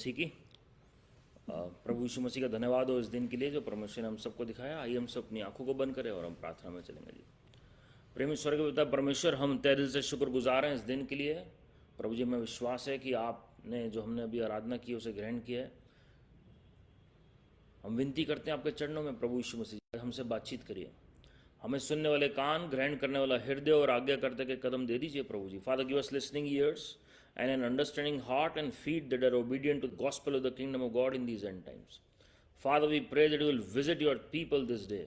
मसीह की प्रभु यीशु मसीह का धन्यवाद हो इस दिन के लिए जो परमेश्वर ने हम सबको दिखाया। आइए हम सब अपनी आंखों को बंद करें और हम प्रार्थना में चलेंगे। जी प्रेमी स्वर्ग के पिता परमेश्वर, हम तहे दिल से शुक्रगुजार हैं इस दिन के लिए। प्रभु जी, हमें विश्वास है कि आपने जो हमने अभी आराधना की उसे ग्रहण किया है। हम विनती करते हैं आपके चरणों में प्रभु यीशु मसीह, हमसे बातचीत करिए, हमें सुनने वाले कान, ग्रहण करने वाला हृदय और आज्ञा करते के कदम दे दीजिए प्रभु ji. Father, give us listening ears and an understanding heart and feet that are obedient to the gospel of the kingdom of God in these end times. Father, we pray that you will visit your people this day.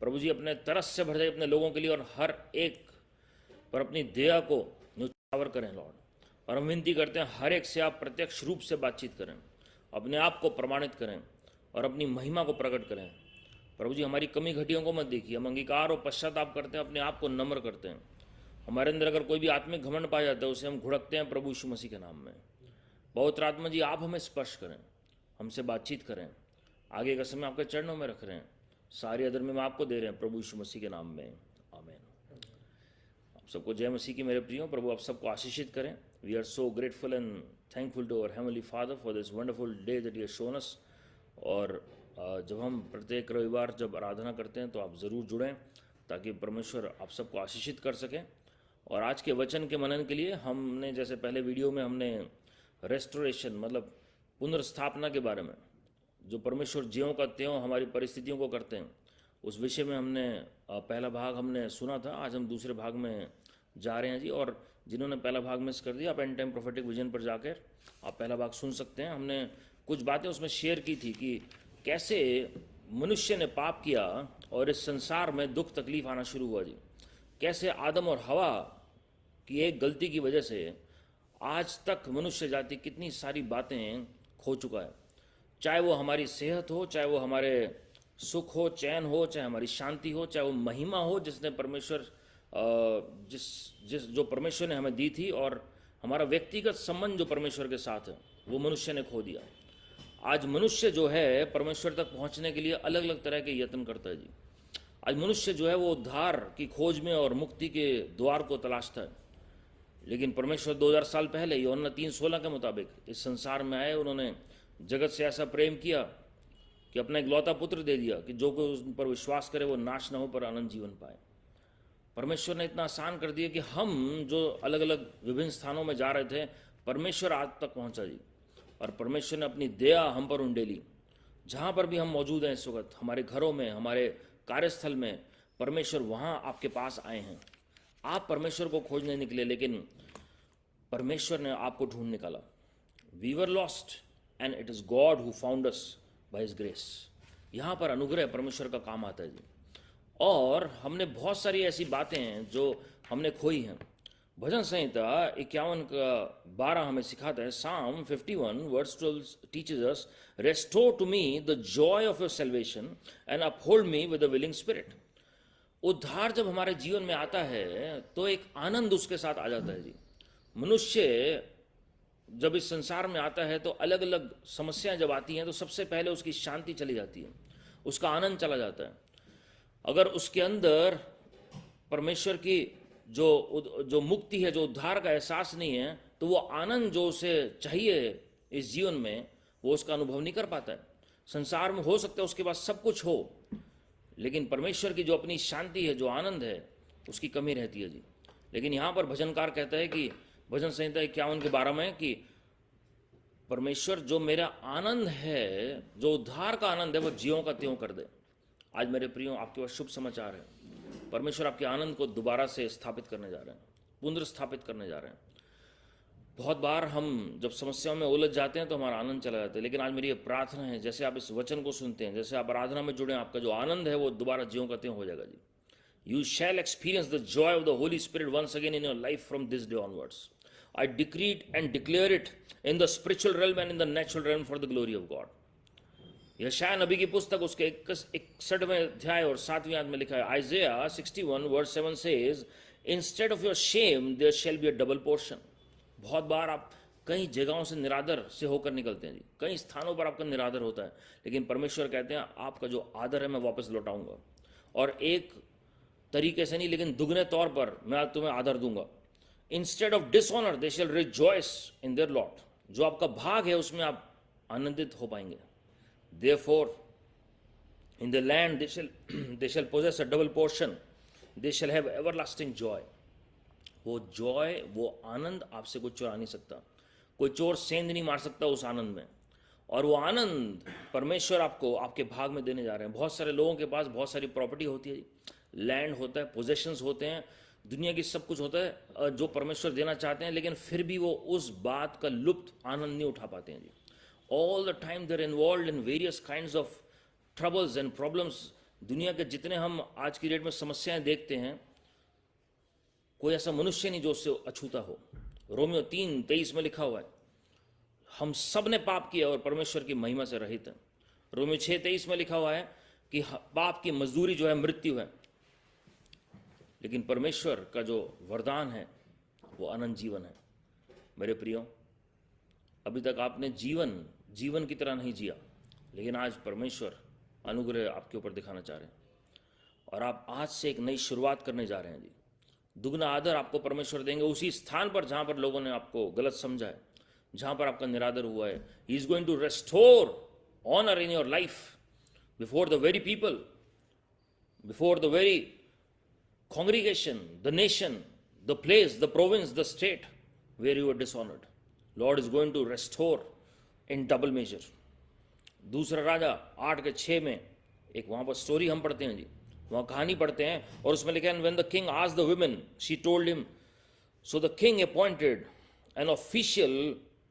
प्रभु जी, अपने तरस से भर जाए अपने लोगों के लिए और हर एक पर अपनी दया को न्यौछावर करें लॉर्ड। और हम विनती करते हैं हर एक से आप प्रत्यक्ष रूप से बातचीत करें, अपने आप को प्रमाणित करें और अपनी महिमा को प्रकट करें। प्रभु जी, हमारी कमी घटियों को मत देखिए। हम अंगीकार और पश्चाताप करते हैं, अपने आप को नम्र करते हैं। हमारे अंदर अगर कोई भी आत्मिक घमंड पाया जाता है उसे हम घुड़कते हैं प्रभु यीशु मसीह के नाम में। पवित्र आत्मा जी, आप हमें स्पर्श करें, हमसे बातचीत करें, आगे का समय आपके चरणों में रख रहे हैं। सारी अदर में आपको दे रहे हैं प्रभु यीशु मसीह के नाम में, आमीन। आप सबको जय मसीह की मेरे प्रियो। प्रभु आप सबको आशीषित करें। We are so grateful and thankful to our heavenly father for this wonderful day that he has shown us. और जब हम प्रत्येक रविवार जब आराधना करते हैं तो आप ज़रूर जुड़ें ताकि परमेश्वर आप सबको आशीषित कर सकें। और आज के वचन के मनन के लिए हमने, जैसे पहले वीडियो में हमने रेस्टोरेशन मतलब पुनर्स्थापना के बारे में, जो परमेश्वर ज्यों का त्यों हमारी परिस्थितियों को करते हैं, उस विषय में हमने पहला भाग हमने सुना था। आज हम दूसरे भाग में जा रहे हैं जी। और जिन्होंने पहला भाग मिस कर दिया, आप एंड टाइम प्रोफेटिक विजन पर जाकर आप पहला भाग सुन सकते हैं। हमने कुछ बातें उसमें शेयर की थी कि कैसे मनुष्य ने पाप किया और इस संसार में दुख तकलीफ आना शुरू हुआ जी। कैसे आदम और हवा की एक गलती की वजह से आज तक मनुष्य जाति कितनी सारी बातें खो चुका है। चाहे वो हमारी सेहत हो, चाहे वो हमारे सुख हो, चैन हो, चाहे हमारी शांति हो, चाहे वो महिमा हो जिसने परमेश्वर जो परमेश्वर ने हमें दी थी, और हमारा व्यक्तिगत संबंध जो परमेश्वर के साथ है वो मनुष्य ने खो दिया। आज मनुष्य जो है परमेश्वर तक पहुंचने के लिए अलग अलग तरह के यत्न करता है जी। आज मनुष्य जो है वो उद्धार की खोज में और मुक्ति के द्वार को तलाशता है। लेकिन परमेश्वर 2000 साल पहले यूहन्ना 3:16 के मुताबिक इस संसार में आए। उन्होंने जगत से ऐसा प्रेम किया कि अपना इकलौता पुत्र दे दिया कि जो कोई उन पर विश्वास करे वो नाश न हो पर अनंत जीवन पाए। परमेश्वर ने इतना आसान कर दिया कि हम जो अलग अलग विभिन्न स्थानों में जा रहे थे, परमेश्वर आज तक पहुंचा जी। और परमेश्वर ने अपनी दया हम पर उंडेली। जहाँ पर भी हम मौजूद हैं इस वक्त, हमारे घरों में, हमारे कार्यस्थल में, परमेश्वर वहाँ आपके पास आए हैं। आप परमेश्वर को खोजने निकले, लेकिन परमेश्वर ने आपको ढूंढ निकाला। We were lost and it is God who found us by his grace. यहाँ पर अनुग्रह परमेश्वर का काम आता है जी। और हमने बहुत सारी ऐसी बातें हैं जो हमने खोई हैं। भजन संहिता 51:12 हमें सिखाता है। Psalm 51:12 teaches us, restore to me the joy of your salvation and uphold me with a willing spirit. उद्धार जब हमारे जीवन में आता है तो एक आनंद उसके साथ आ जाता है जी। मनुष्य जब इस संसार में आता है तो अलग अलग समस्याएं जब आती हैं तो सबसे पहले उसकी शांति चली जाती है, उसका आनंद चला जाता है। अगर उसके अंदर परमेश्वर की जो मुक्ति है, जो उद्धार का एहसास नहीं है, तो वो आनंद जो उसे चाहिए इस जीवन में वो उसका अनुभव नहीं कर पाता है। संसार में हो सकता है उसके पास सब कुछ हो, लेकिन परमेश्वर की जो अपनी शांति है, जो आनंद है, उसकी कमी रहती है जी। लेकिन यहाँ पर भजनकार कहता है कि भजन संहिता 51:12 में कि परमेश्वर जो मेरा आनंद है, जो उद्धार का आनंद है, वो ज्यों का त्यों कर दे। आज मेरे प्रियो, आपके पास शुभ समाचार है। परमेश्वर आपके आनंद को दोबारा से स्थापित करने जा रहे हैं, पुनर्स्थापित करने जा रहे हैं। बहुत बार हम जब समस्याओं में उलझ जाते हैं तो हमारा आनंद चला जाता है। लेकिन आज मेरी ये प्रार्थना है, जैसे आप इस वचन को सुनते हैं, जैसे आप आराधना में जुड़े, आपका जो आनंद है वो दोबारा ज्यों का त्यों हो जाएगा जी। You shall experience the joy of the Holi spirit once again in your life from this day onwards. I decree it and declare it in the spiritual realm and in the natural realm for the glory of God. यशायाह नबी की पुस्तक उसके 61वें अध्याय और 7वें आयत में लिखा है। आइज़ाया 61:7 says, instead of your shame there shall be a double portion. बहुत बार आप कई जगहों से निरादर से होकर निकलते हैं जी, कई स्थानों पर आपका निरादर होता है, लेकिन परमेश्वर कहते हैं आपका जो आदर है मैं वापस लौटाऊंगा। और एक तरीके से नहीं, लेकिन दुगने तौर पर मैं तुम्हें आदर दूंगा। Instead of dishonour they shall rejoice in their lot. जो आपका भाग है उसमें आप आनंदित हो पाएंगे। Therefore in the land they shall possess a double portion, they shall have everlasting joy. वो जॉय, वो आनंद आपसे कोई चुरा नहीं सकता, कोई चोर सेंध नहीं मार सकता उस आनंद में। और वो आनंद परमेश्वर आपको आपके भाग में देने जा रहे हैं। बहुत सारे लोगों के पास बहुत सारी प्रॉपर्टी होती है, लैंड होता है, पोजेशंस होते हैं, दुनिया की सब कुछ होता है जो परमेश्वर देना चाहते हैं, लेकिन फिर भी वो उस बात का लुप्त आनंद नहीं उठा पाते हैं जी। All the time they're involve in various kinds of troubles and problems. दुनिया के जितने हम आज की डेट में समस्याएं देखते हैं, कोई ऐसा मनुष्य नहीं जो उससे अछूता हो। रोमियो 3:23 में लिखा हुआ है, हम सब ने पाप किया और परमेश्वर की महिमा से रहित है। रोमियो 6:23 में लिखा हुआ है कि पाप की मजदूरी जो है मृत्यु है, लेकिन परमेश्वर का जो वरदान है वो अनंत जीवन है। मेरे प्रियो, अभी तक आपने जीवन की तरह नहीं जिया, लेकिन आज परमेश्वर अनुग्रह आपके ऊपर दिखाना चाह रहे हैं और आप आज से एक नई शुरुआत करने जा रहे हैं जी। दुगना आदर आपको परमेश्वर देंगे उसी स्थान पर जहां पर लोगों ने आपको गलत समझा है, जहां पर आपका निरादर हुआ है। He is going to restore honour in your life before the very people, before the very congregation, the nation, the place, the province, the state where you were dishonored. Lord is going to restore in double measure. दूसरा राजा 8:6 में एक वहां पर story हम पढ़ते हैं जी, वहां कहानी पढ़ते हैं और उसमें लिखा है, when the king asked the women, she told him, so the king appointed an official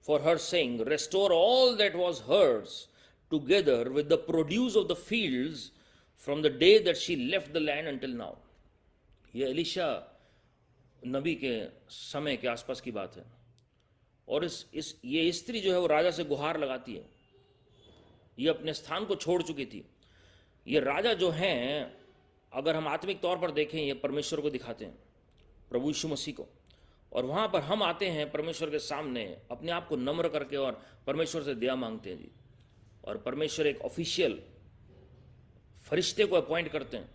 for her, saying, restore all that was hers together with the produce of the fields from the day that she left the land until now. ये Elisha नबी के समय के आसपास की बात है। और ये स्त्री जो है वो राजा से गुहार लगाती है। ये अपने स्थान को छोड़ चुकी थी। ये राजा जो हैं, अगर हम आत्मिक तौर पर देखें, ये परमेश्वर को दिखाते हैं, प्रभु यीशु मसीह को। और वहाँ पर हम आते हैं परमेश्वर के सामने अपने आप को नम्र करके और परमेश्वर से दया मांगते हैं जी। और परमेश्वर एक ऑफिशियल फरिश्ते को अपॉइंट करते हैं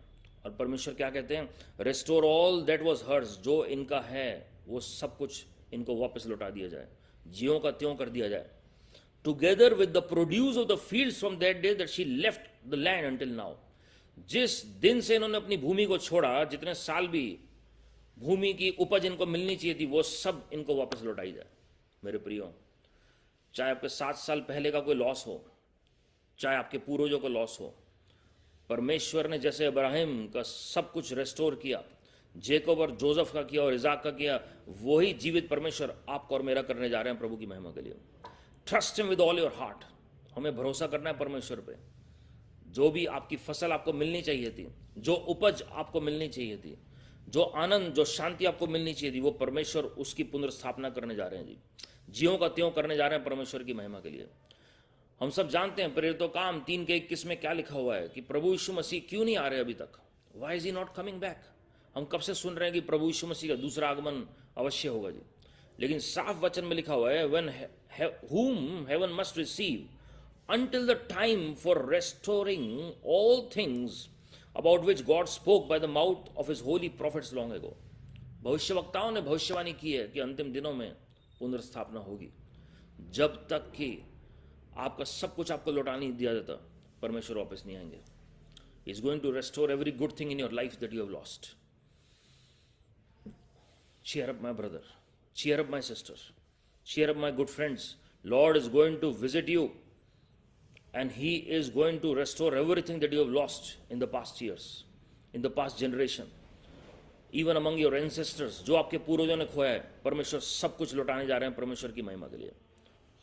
और परमेश्वर क्या कहते हैं, restore all that was hers, जो इनका है वो सब कुछ इनको वापस लौटा दिया जाए, ज्यों का त्यों कर दिया जाए। Together with the produce of the fields from that day that she left the land until now. जिस दिन से इन्होंने अपनी भूमि को छोड़ा, जितने साल भी भूमि की उपज इनको मिलनी चाहिए थी, वो सब इनको वापस लौटाई जाए। मेरे प्रियो, चाहे आपके 7 साल पहले का कोई लॉस हो, चाहे आपके पूर्वजों का लॉस हो, परमेश्वर ने जैसे इब्राहिम का सब कुछ रेस्टोर किया, जेकोब और जोसेफ का किया और इजाक का किया, वही जीवित परमेश्वर आपको और मेरा करने जा रहे हैं प्रभु की महिमा के लिए। Trust him with all your heart. हमें भरोसा करना है परमेश्वर पे। जो भी आपकी फसल आपको मिलनी चाहिए थी, जो उपज आपको मिलनी चाहिए थी, जो आनंद, जो शांति आपको मिलनी चाहिए थी, वो परमेश्वर उसकी पुनर्स्थापना करने जा रहे हैं जी। ज्यों का त्यों करने जा रहे हैं परमेश्वर की महिमा के लिए। हम सब जानते हैं प्रेरितों काम 3:21 में क्या लिखा हुआ है कि प्रभु यीशु मसीह क्यों नहीं आ रहे अभी तक। Why is he not coming back. हम कब से सुन रहे हैं कि प्रभु यीशु मसीह का दूसरा आगमन अवश्य होगा जी, लेकिन साफ वचन में लिखा हुआ है, when whom heaven must receive until the time for restoring all things about which God spoke by the mouth of his holy prophets long ago. भविष्यवक्ताओं ने भविष्यवाणी की है कि अंतिम दिनों में पुनर्स्थापना होगी। जब तक कि आपका सब कुछ आपको लौटा नहीं दिया जाता, परमेश्वर वापस नहीं आएंगे। He is going to restore every good thing in your life that you have lost. Cheer up, my brother. Cheer up, my sister. Cheer up, my good friends. Lord is going to visit you and he is going to restore everything that you have lost in the past years, in the past generation. Even among your ancestors, जो आपके पूर्वजों ने खोया है, परमेश्वर सब कुछ लौटाने जा रहे हैं परमेश्वर की महिमा के लिए।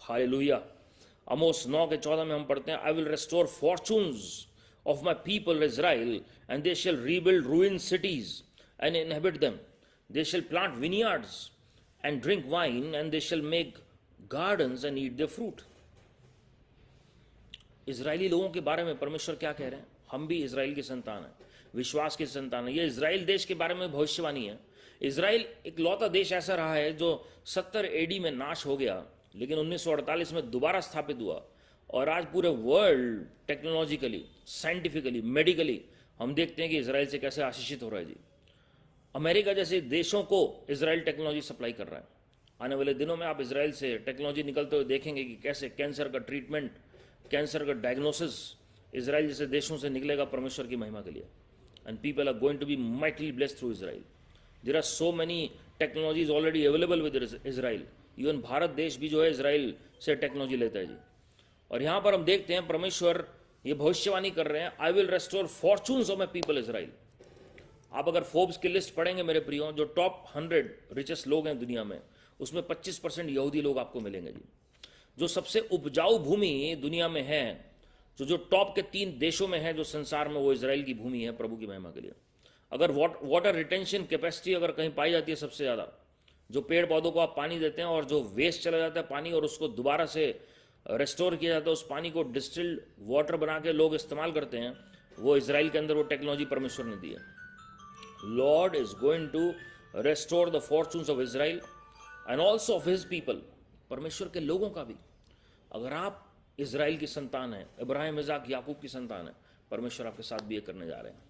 हालेलुया। अमोस 9:14 में हम पढ़ते हैं, I will restore fortunes of my people Israel, and they shall rebuild ruined cities and inhabit them. They shall plant vineyards and drink wine, and they shall make gardens and eat their fruit. Israeli लोगों के बारे में परमेश्वर क्या कह रहे हैं? हम भी इजराइल की संतान है, विश्वास की संतान है। ये इजराइल देश के बारे में भविष्यवाणी है। इजराइल एक लौता देश ऐसा रहा है जो 70 AD में नाश हो गया, लेकिन 1948 में दोबारा स्थापित हुआ। और आज पूरे वर्ल्ड टेक्नोलॉजिकली, साइंटिफिकली, मेडिकली हम देखते हैं कि इजराइल से कैसे आशीषित हो रहा है जी। अमेरिका जैसे देशों को इजराइल टेक्नोलॉजी सप्लाई कर रहा है। आने वाले दिनों में आप इजराइल से टेक्नोलॉजी निकलते हुए देखेंगे कि कैसे कैंसर का ट्रीटमेंट, कैंसर का डायग्नोसिस इजराइल जैसे देशों से निकलेगा परमेश्वर की महिमा के लिए. And people are going to be mightily blessed through Israel. There are so many technologies already available with Israel. Even Bharat देश भी जो है इजराइल से टेक्नोलॉजी लेता है जी. और यहाँ पर हम देखते हैं परमेश्वर ये भविष्यवाणी कर रहे हैं, I will restore fortunes of my people Israel. आप अगर फोर्ब्स की लिस्ट पढ़ेंगे मेरे प्रियो, जो टॉप 100 रिचेस्ट लोग हैं दुनिया में, उसमें 25% यहूदी लोग आपको मिलेंगे जी. जो सबसे उपजाऊ भूमि दुनिया में है, जो टॉप के 3 देशों में है जो संसार में, वो इजराइल की भूमि है प्रभु की महिमा के लिए. अगर वाटर रिटेंशन कैपेसिटी अगर कहीं पाई जाती है सबसे ज़्यादा, जो पेड़ पौधों को आप पानी देते हैं और जो वेस्ट चला जाता है पानी और उसको दोबारा से रेस्टोर किया जाता है, उस पानी को डिस्टिल्ड वाटर बना के लोग इस्तेमाल करते हैं, वो इजराइल के अंदर वो टेक्नोलॉजी परमेश्वर ने दी है. Lord is going to restore the fortunes of Israel and also of his people. परमेश्वर के लोगों का भी. अगर आप इजराइल की संतान है, इब्राहिम, इजाक, याकूब की संतान है, परमेश्वर आपके साथ भी ये करने जा रहे हैं.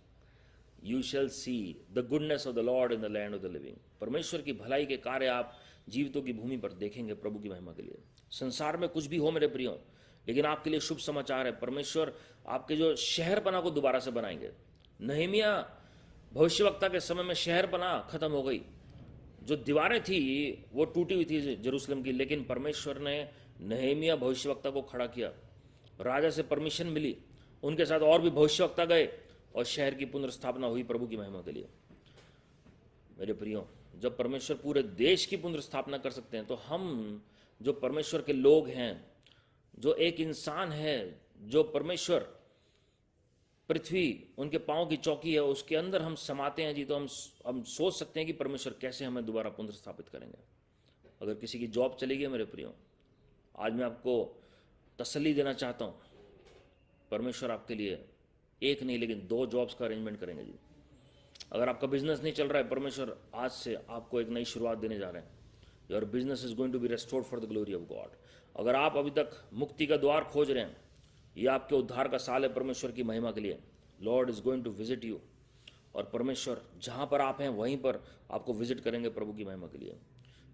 You shall see the goodness of the Lord in the land of the living. परमेश्वर की भलाई के कार्य आप जीवितों की भूमि पर देखेंगे प्रभु की महिमा के लिए. संसार में कुछ भी हो मेरे प्रियो, लेकिन आपके लिए शुभ समाचार है. परमेश्वर आपके जो शहरपना को दोबारा से बनाएंगे. नहमिया भविष्यवक्ता के समय में शहरपना खत्म हो गई. जो दीवारें थी वो टूटी हुई थी जेरूसलम की, लेकिन परमेश्वर ने नहमिया भविष्यवक्ता को खड़ा किया. राजा से परमिशन मिली, उनके साथ और भी भविष्यवक्ता गए और शहर की पुनर्स्थापना हुई प्रभु की महिमा के लिए. मेरे प्रियो, जब परमेश्वर पूरे देश की पुनर्स्थापना कर सकते हैं, तो हम जो परमेश्वर के लोग हैं, जो एक इंसान है, जो परमेश्वर पृथ्वी उनके पांव की चौकी है, उसके अंदर हम समाते हैं जी, तो हम सोच सकते हैं कि परमेश्वर कैसे हमें दोबारा पुनर्स्थापित करेंगे. अगर किसी की जॉब चली गई मेरे प्रियो, आज मैं आपको तसल्ली देना चाहता हूँ, परमेश्वर आपके लिए एक नहीं लेकिन 2 जॉब्स का अरेंजमेंट करेंगे जी. अगर आपका बिजनेस नहीं चल रहा है, परमेश्वर आज से आपको एक नई शुरुआत देने जा रहे हैं. Your business is going to be restored for the glory of God. अगर आप अभी तक मुक्ति का द्वार खोज रहे हैं, यह आपके उद्धार का साल है परमेश्वर की महिमा के लिए. Lord is going to visit you. और परमेश्वर जहाँ पर आप हैं वहीं पर आपको विजिट करेंगे प्रभु की महिमा के लिए.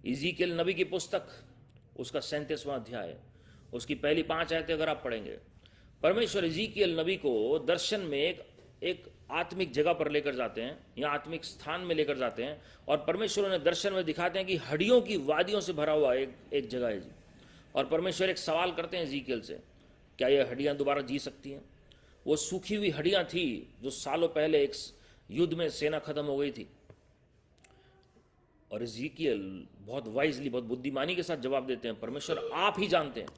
इज़ीकियल नबी की पुस्तक, उसका 37वां अध्याय, उसकी पहली 5 आयतें अगर आप पढ़ेंगे, परमेश्वर इज़ीकियल नबी को दर्शन में एक आत्मिक जगह पर लेकर जाते हैं, या आत्मिक स्थान में लेकर जाते हैं, और परमेश्वर उन्हें दर्शन में दिखाते हैं कि हड्डियों की वादियों से भरा हुआ एक जगह है जी. और परमेश्वर एक सवाल करते हैं इज़ीकियल से, क्या ये हड्डियां दोबारा जी सकती हैं? वो सूखी हुई हड्डियां थी जो सालों पहले एक युद्ध में सेना खत्म हो गई थी. और इज़ीकियल बहुत वाइजली, बहुत बुद्धिमानी के साथ जवाब देते हैं, परमेश्वर आप ही जानते हैं,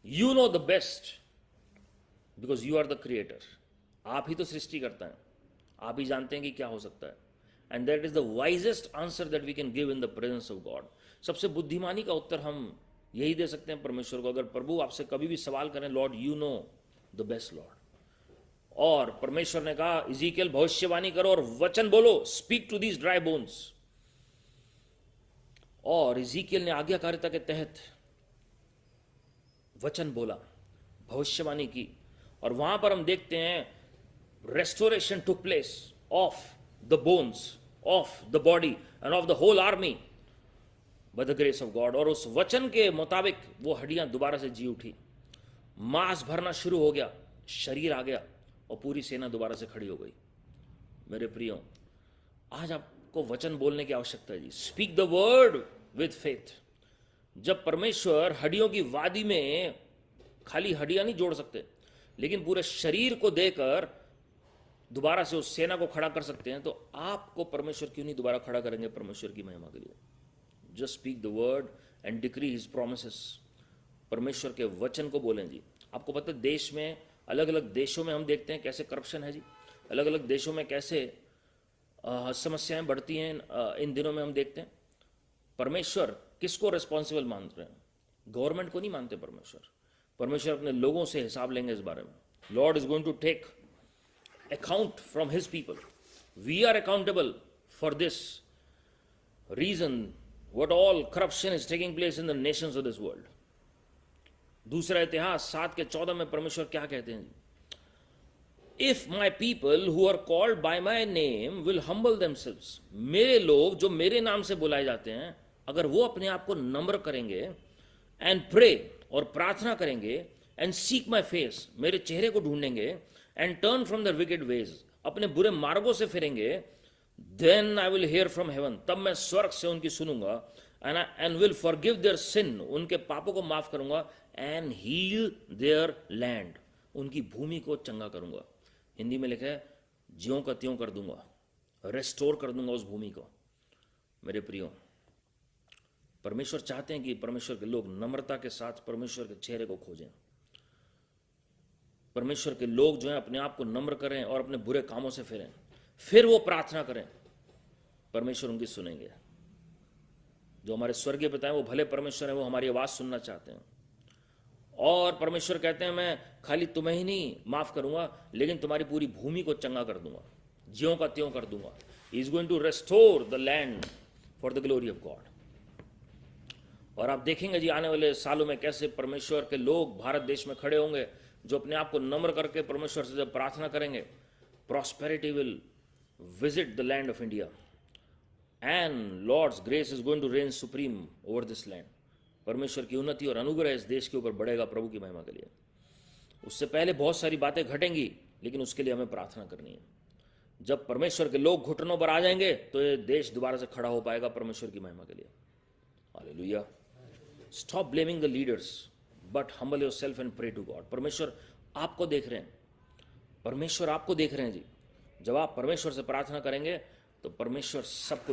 you know the best because you are the creator. आप ही तो सृष्टि करता है, आप ही जानते हैं कि क्या हो सकता है. And that is the wisest answer that we can give in the presence of God. सबसे बुद्धिमानी का उत्तर हम यही दे सकते हैं परमेश्वर को. अगर प्रभु आपसे कभी भी सवाल करें, Lord you know the best Lord. और परमेश्वर ने कहा, इज़ीकियल भविष्यवाणी करो और वचन बोलो, speak to these dry bones. और इज़ीकियल ने आज्ञाकारिता के तहत वचन बोला, भविष्यवाणी की, और वहां पर हम देखते हैं restoration took place of the bones, of the body and of the whole army by the grace of God. और उस वचन के मुताबिक वो हड्डियां दोबारा से जी उठी, मांस भरना शुरू हो गया, शरीर आ गया और पूरी सेना दोबारा से खड़ी हो गई. मेरे प्रियो, आज आपको वचन बोलने की आवश्यकता है जी. Speak the word with faith. जब परमेश्वर हड्डियों की वादी में खाली हड्डियां नहीं जोड़ सकते, लेकिन पूरे शरीर को देकर दोबारा से उस सेना को खड़ा कर सकते हैं, तो आपको परमेश्वर क्यों नहीं दोबारा खड़ा करेंगे परमेश्वर की महिमा के लिए. Just speak the word and decree his promises. परमेश्वर के वचन को बोलें जी. आपको पता है, देश में, अलग अलग देशों में हम देखते हैं कैसे करप्शन है जी, अलग अलग देशों में कैसे समस्याएं बढ़ती हैं. इन दिनों में हम देखते हैं परमेश्वर किसको रिस्पॉन्सिबल मान रहे हैं? गवर्नमेंट को नहीं मानते परमेश्वर अपने लोगों से हिसाब लेंगे इस बारे में. Lord is going to take account from his people. We are accountable for this reason what all corruption is taking place in the nations of this world. दूसरा इतिहास 7:14 में परमेश्वर क्या कहते हैं? If my people who are called by my name will humble themselves. मेरे लोग जो मेरे नाम से बुलाए जाते हैं, अगर वो अपने आप को नम्र करेंगे एंड प्रे, और प्रार्थना करेंगे, एंड सीक माई फेस, मेरे चेहरे को ढूंढेंगे, and turn from the wicked ways, अपने बुरे मार्गों से फिरेंगे, then I will hear from heaven, तब मैं स्वर्ग से उनकी सुनूंगा, and will forgive their sin, उनके पापों को माफ करूंगा, एंड हील देयर लैंड, उनकी भूमि को चंगा करूंगा। हिंदी में लिखा है ज्यों का त्यों कर दूंगा, रेस्टोर कर दूंगा उस भूमि को। मेरे प्रियो, परमेश्वर चाहते हैं कि परमेश्वर के लोग नम्रता के साथ परमेश्वर के चेहरे को खोजें। परमेश्वर के लोग जो हैं अपने आप को नम्र करें और अपने बुरे कामों से फिरें, फिर वो प्रार्थना करें, परमेश्वर उनकी सुनेंगे। जो हमारे स्वर्गीय पिता हैं वो भले परमेश्वर हैं, वो हमारी आवाज़ सुनना चाहते हैं। और परमेश्वर कहते हैं मैं खाली तुम्हें ही नहीं माफ़ करूंगा, लेकिन तुम्हारी पूरी भूमि को चंगा कर दूंगा, ज्यों का त्यों कर दूंगा। He is going to restore the land for the glory of God. और आप देखेंगे जी आने वाले सालों में कैसे परमेश्वर के लोग भारत देश में खड़े होंगे, जो अपने आप को नम्र करके परमेश्वर से जब प्रार्थना करेंगे, prosperity will visit the land of India, and Lord's grace is going to reign supreme over this land. परमेश्वर की उन्नति और अनुग्रह इस देश के ऊपर बढ़ेगा प्रभु की महिमा के लिए। उससे पहले बहुत सारी बातें घटेंगी, लेकिन उसके लिए हमें प्रार्थना करनी है। जब परमेश्वर के लोग घुटनों पर आ जाएंगे तो ये देश दोबारा से खड़ा हो पाएगा परमेश्वर की महिमा के लिए। Hallelujah. Stop blaming the leaders but humble yourself and pray to God. परमेश्वर आपको देख रहे हैं, परमेश्वर आपको देख रहे हैं जी। जब आप परमेश्वर से प्रार्थना करेंगे तो परमेश्वर सब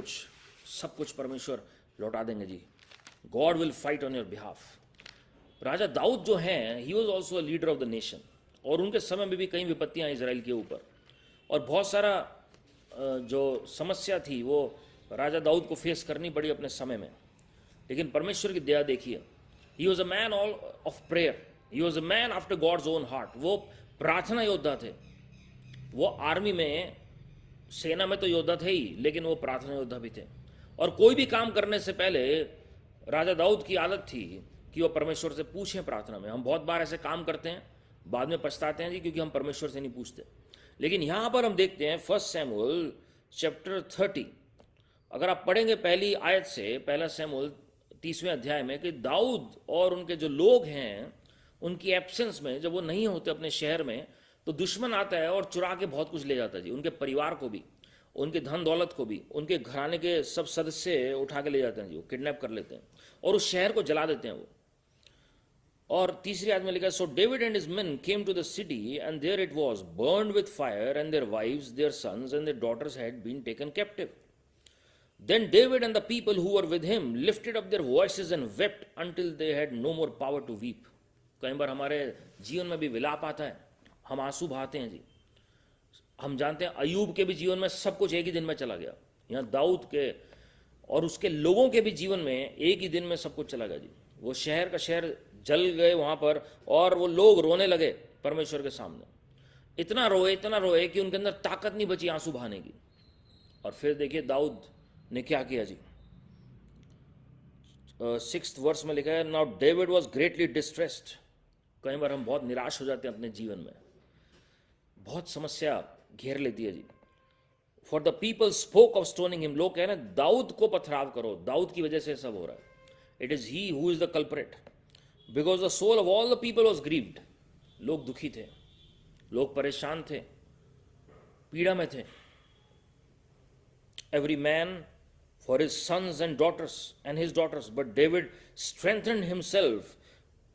कुछ परमेश्वर लौटा देंगे जी। God will fight on your behalf. राजा दाऊद जो हैं, he was also a leader of the nation, और उनके समय में भी कई विपत्तियां इजराइल के ऊपर, और बहुत सारा जो समस्या थी वो राजा दाऊद को फेस करनी पड़ी अपने समय में। लेकिन परमेश्वर की दया देखिए, he was a man all of prayer, he was a man after God's own heart. वो प्रार्थना योद्धा थे। वो आर्मी में, सेना में तो योद्धा थे ही, लेकिन वो प्रार्थना योद्धा भी थे। और कोई भी काम करने से पहले राजा दाऊद की आदत थी कि वो परमेश्वर से पूछें प्रार्थना में। हम बहुत बार ऐसे काम करते हैं, बाद में पछताते हैं जी, क्योंकि हम परमेश्वर से नहीं पूछते। लेकिन यहां पर हम देखते हैं 1 शमूएल चैप्टर 30, अगर आप पढ़ेंगे पहली आयत से, पहला शमूएल 30वें अध्याय में, कि दाऊद और उनके जो लोग हैं उनकी एब्सेंस में, जब वो नहीं होते अपने शहर में, तो दुश्मन आता है और चुरा के बहुत कुछ ले जाता है जी। उनके परिवार को भी, उनके धन दौलत को भी, उनके घराने के सब सदस्य उठा के ले जाते हैं जी, वो किडनैप कर लेते हैं और उस शहर को जला देते हैं वो। और तीसरी आयत में लिखा है, so David and his men came to the city and there it was burned with fire and their wives, their sons and their daughters had been taken captive. Then David and the people who were with him lifted up their voices and wept until they had no more power to weep. कई बार हमारे जीवन में भी विलाप आता है, हम आंसू बहाते हैं जी। हम जानते हैं अयूब के भी जीवन में सब कुछ एक ही दिन में चला गया। यहाँ दाऊद के और उसके लोगों के भी जीवन में एक ही दिन में सब कुछ चला गया जी। वो शहर का शहर जल गए वहाँ पर, और वो लोग रोने लगे परमेश्वर के सामने। इतना रोए कि उनके अंदर ताकत नहीं बची आंसू बहाने की। और फिर देखिए दाऊद ने क्या किया जी। 6th वर्स में लिखा है, now David was greatly distressed. कई बार हम बहुत निराश हो जाते हैं अपने जीवन में, बहुत समस्या घेर लेती है जी। For the people spoke of stoning him, लोग कह रहे हैं दाऊद को पथराव करो, दाऊद की वजह से सब हो रहा है। It is he who is the culprit, because the soul of all the people was grieved. लोग दुखी थे, लोग परेशान थे, पीड़ा में थे। Every man for his sons and his daughters, but David strengthened himself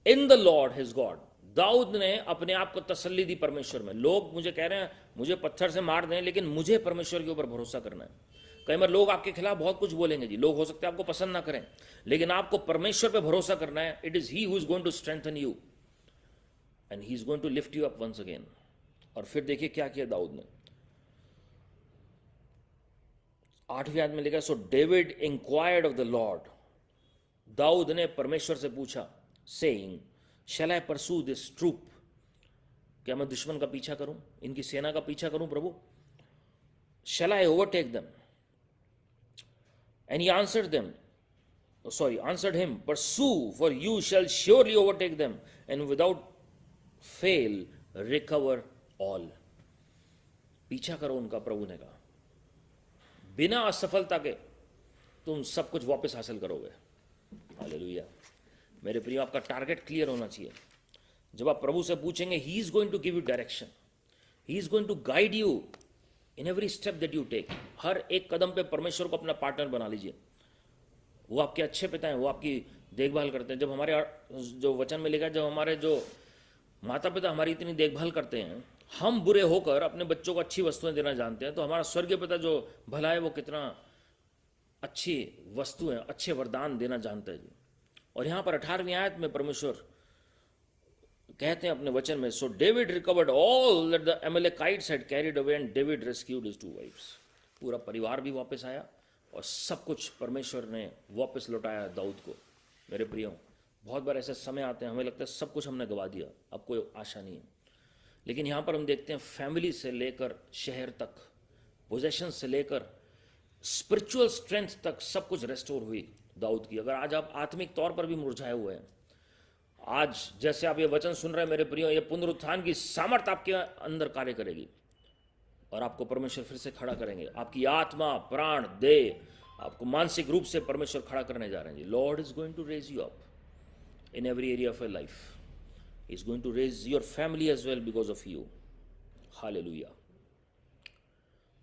in the Lord his God. दाऊद ने अपने आप को तसल्ली दी परमेश्वर में। लोग मुझे कह रहे हैं मुझे पत्थर से मार दें, लेकिन मुझे परमेश्वर के ऊपर भरोसा करना है। कई बार लोग आपके खिलाफ बहुत कुछ बोलेंगे जी, लोग हो सकते हैं आपको पसंद ना करें, लेकिन आपको परमेश्वर पे भरोसा करना है। It is he who is going to strengthen you and he is going to lift you up once again. और फिर देखिए क्या किया दाऊद ने। 8वीं आयत में लिखा, so David inquired of the Lord. दाऊद ने परमेश्वर से पूछा, saying, shall I pursue this troop, क्या मैं दुश्मन का पीछा करूं, इनकी सेना का पीछा करूं प्रभु? Shall I overtake them? And he answered him, pursue for you shall surely overtake them and without fail recover all. पीछा करो उनका, प्रभु ने कहा, बिना असफलता के तुम सब कुछ वापस हासिल करोगे। हालेलुया। मेरे प्रिय, आपका टारगेट क्लियर होना चाहिए। जब आप प्रभु से पूछेंगे, he is going to give you direction, he is going to guide you in every step that you take. हर एक कदम पे परमेश्वर को अपना पार्टनर बना लीजिए। वो आपके अच्छे पिता हैं, वो आपकी देखभाल करते हैं। जब हमारे जो वचन में लिखा है, जब हमारे जो माता पिता हमारी इतनी देखभाल करते हैं, हम बुरे होकर अपने बच्चों को अच्छी वस्तुएं देना जानते हैं, तो हमारा स्वर्गीय पिता जो भला है वो कितना अच्छी वस्तुएं, अच्छे वरदान देना जानता है जी। और यहाँ पर 18वीं आयत में परमेश्वर कहते हैं अपने वचन में, so David recovered all that the Amalekites had carried away and David rescued his 2 wives. पूरा परिवार भी वापस आया और सब कुछ परमेश्वर ने वापस लौटाया दाऊद को। मेरे प्रियो, बहुत बार ऐसे समय आते हैं हमें लगता है सब कुछ हमने गवा दिया, अब कोई आशा नहीं है। लेकिन यहाँ पर हम देखते हैं फैमिली से लेकर शहर तक, पोजेशन से लेकर स्पिरिचुअल स्ट्रेंथ तक सब कुछ रेस्टोर हुई दाऊद की। अगर आज आप आत्मिक तौर पर भी मुरझाए हुए हैं, आज जैसे आप ये वचन सुन रहे हैं मेरे प्रियो, ये पुनरुत्थान की सामर्थ आपके अंदर कार्य करेगी और आपको परमेश्वर फिर से खड़ा करेंगे। आपकी आत्मा, प्राण, देह, आपको मानसिक रूप से परमेश्वर खड़ा करने जा रहे हैं जी। Lord is going to raise you up in every area of your life. He is going to raise your family as well because of you. Hallelujah.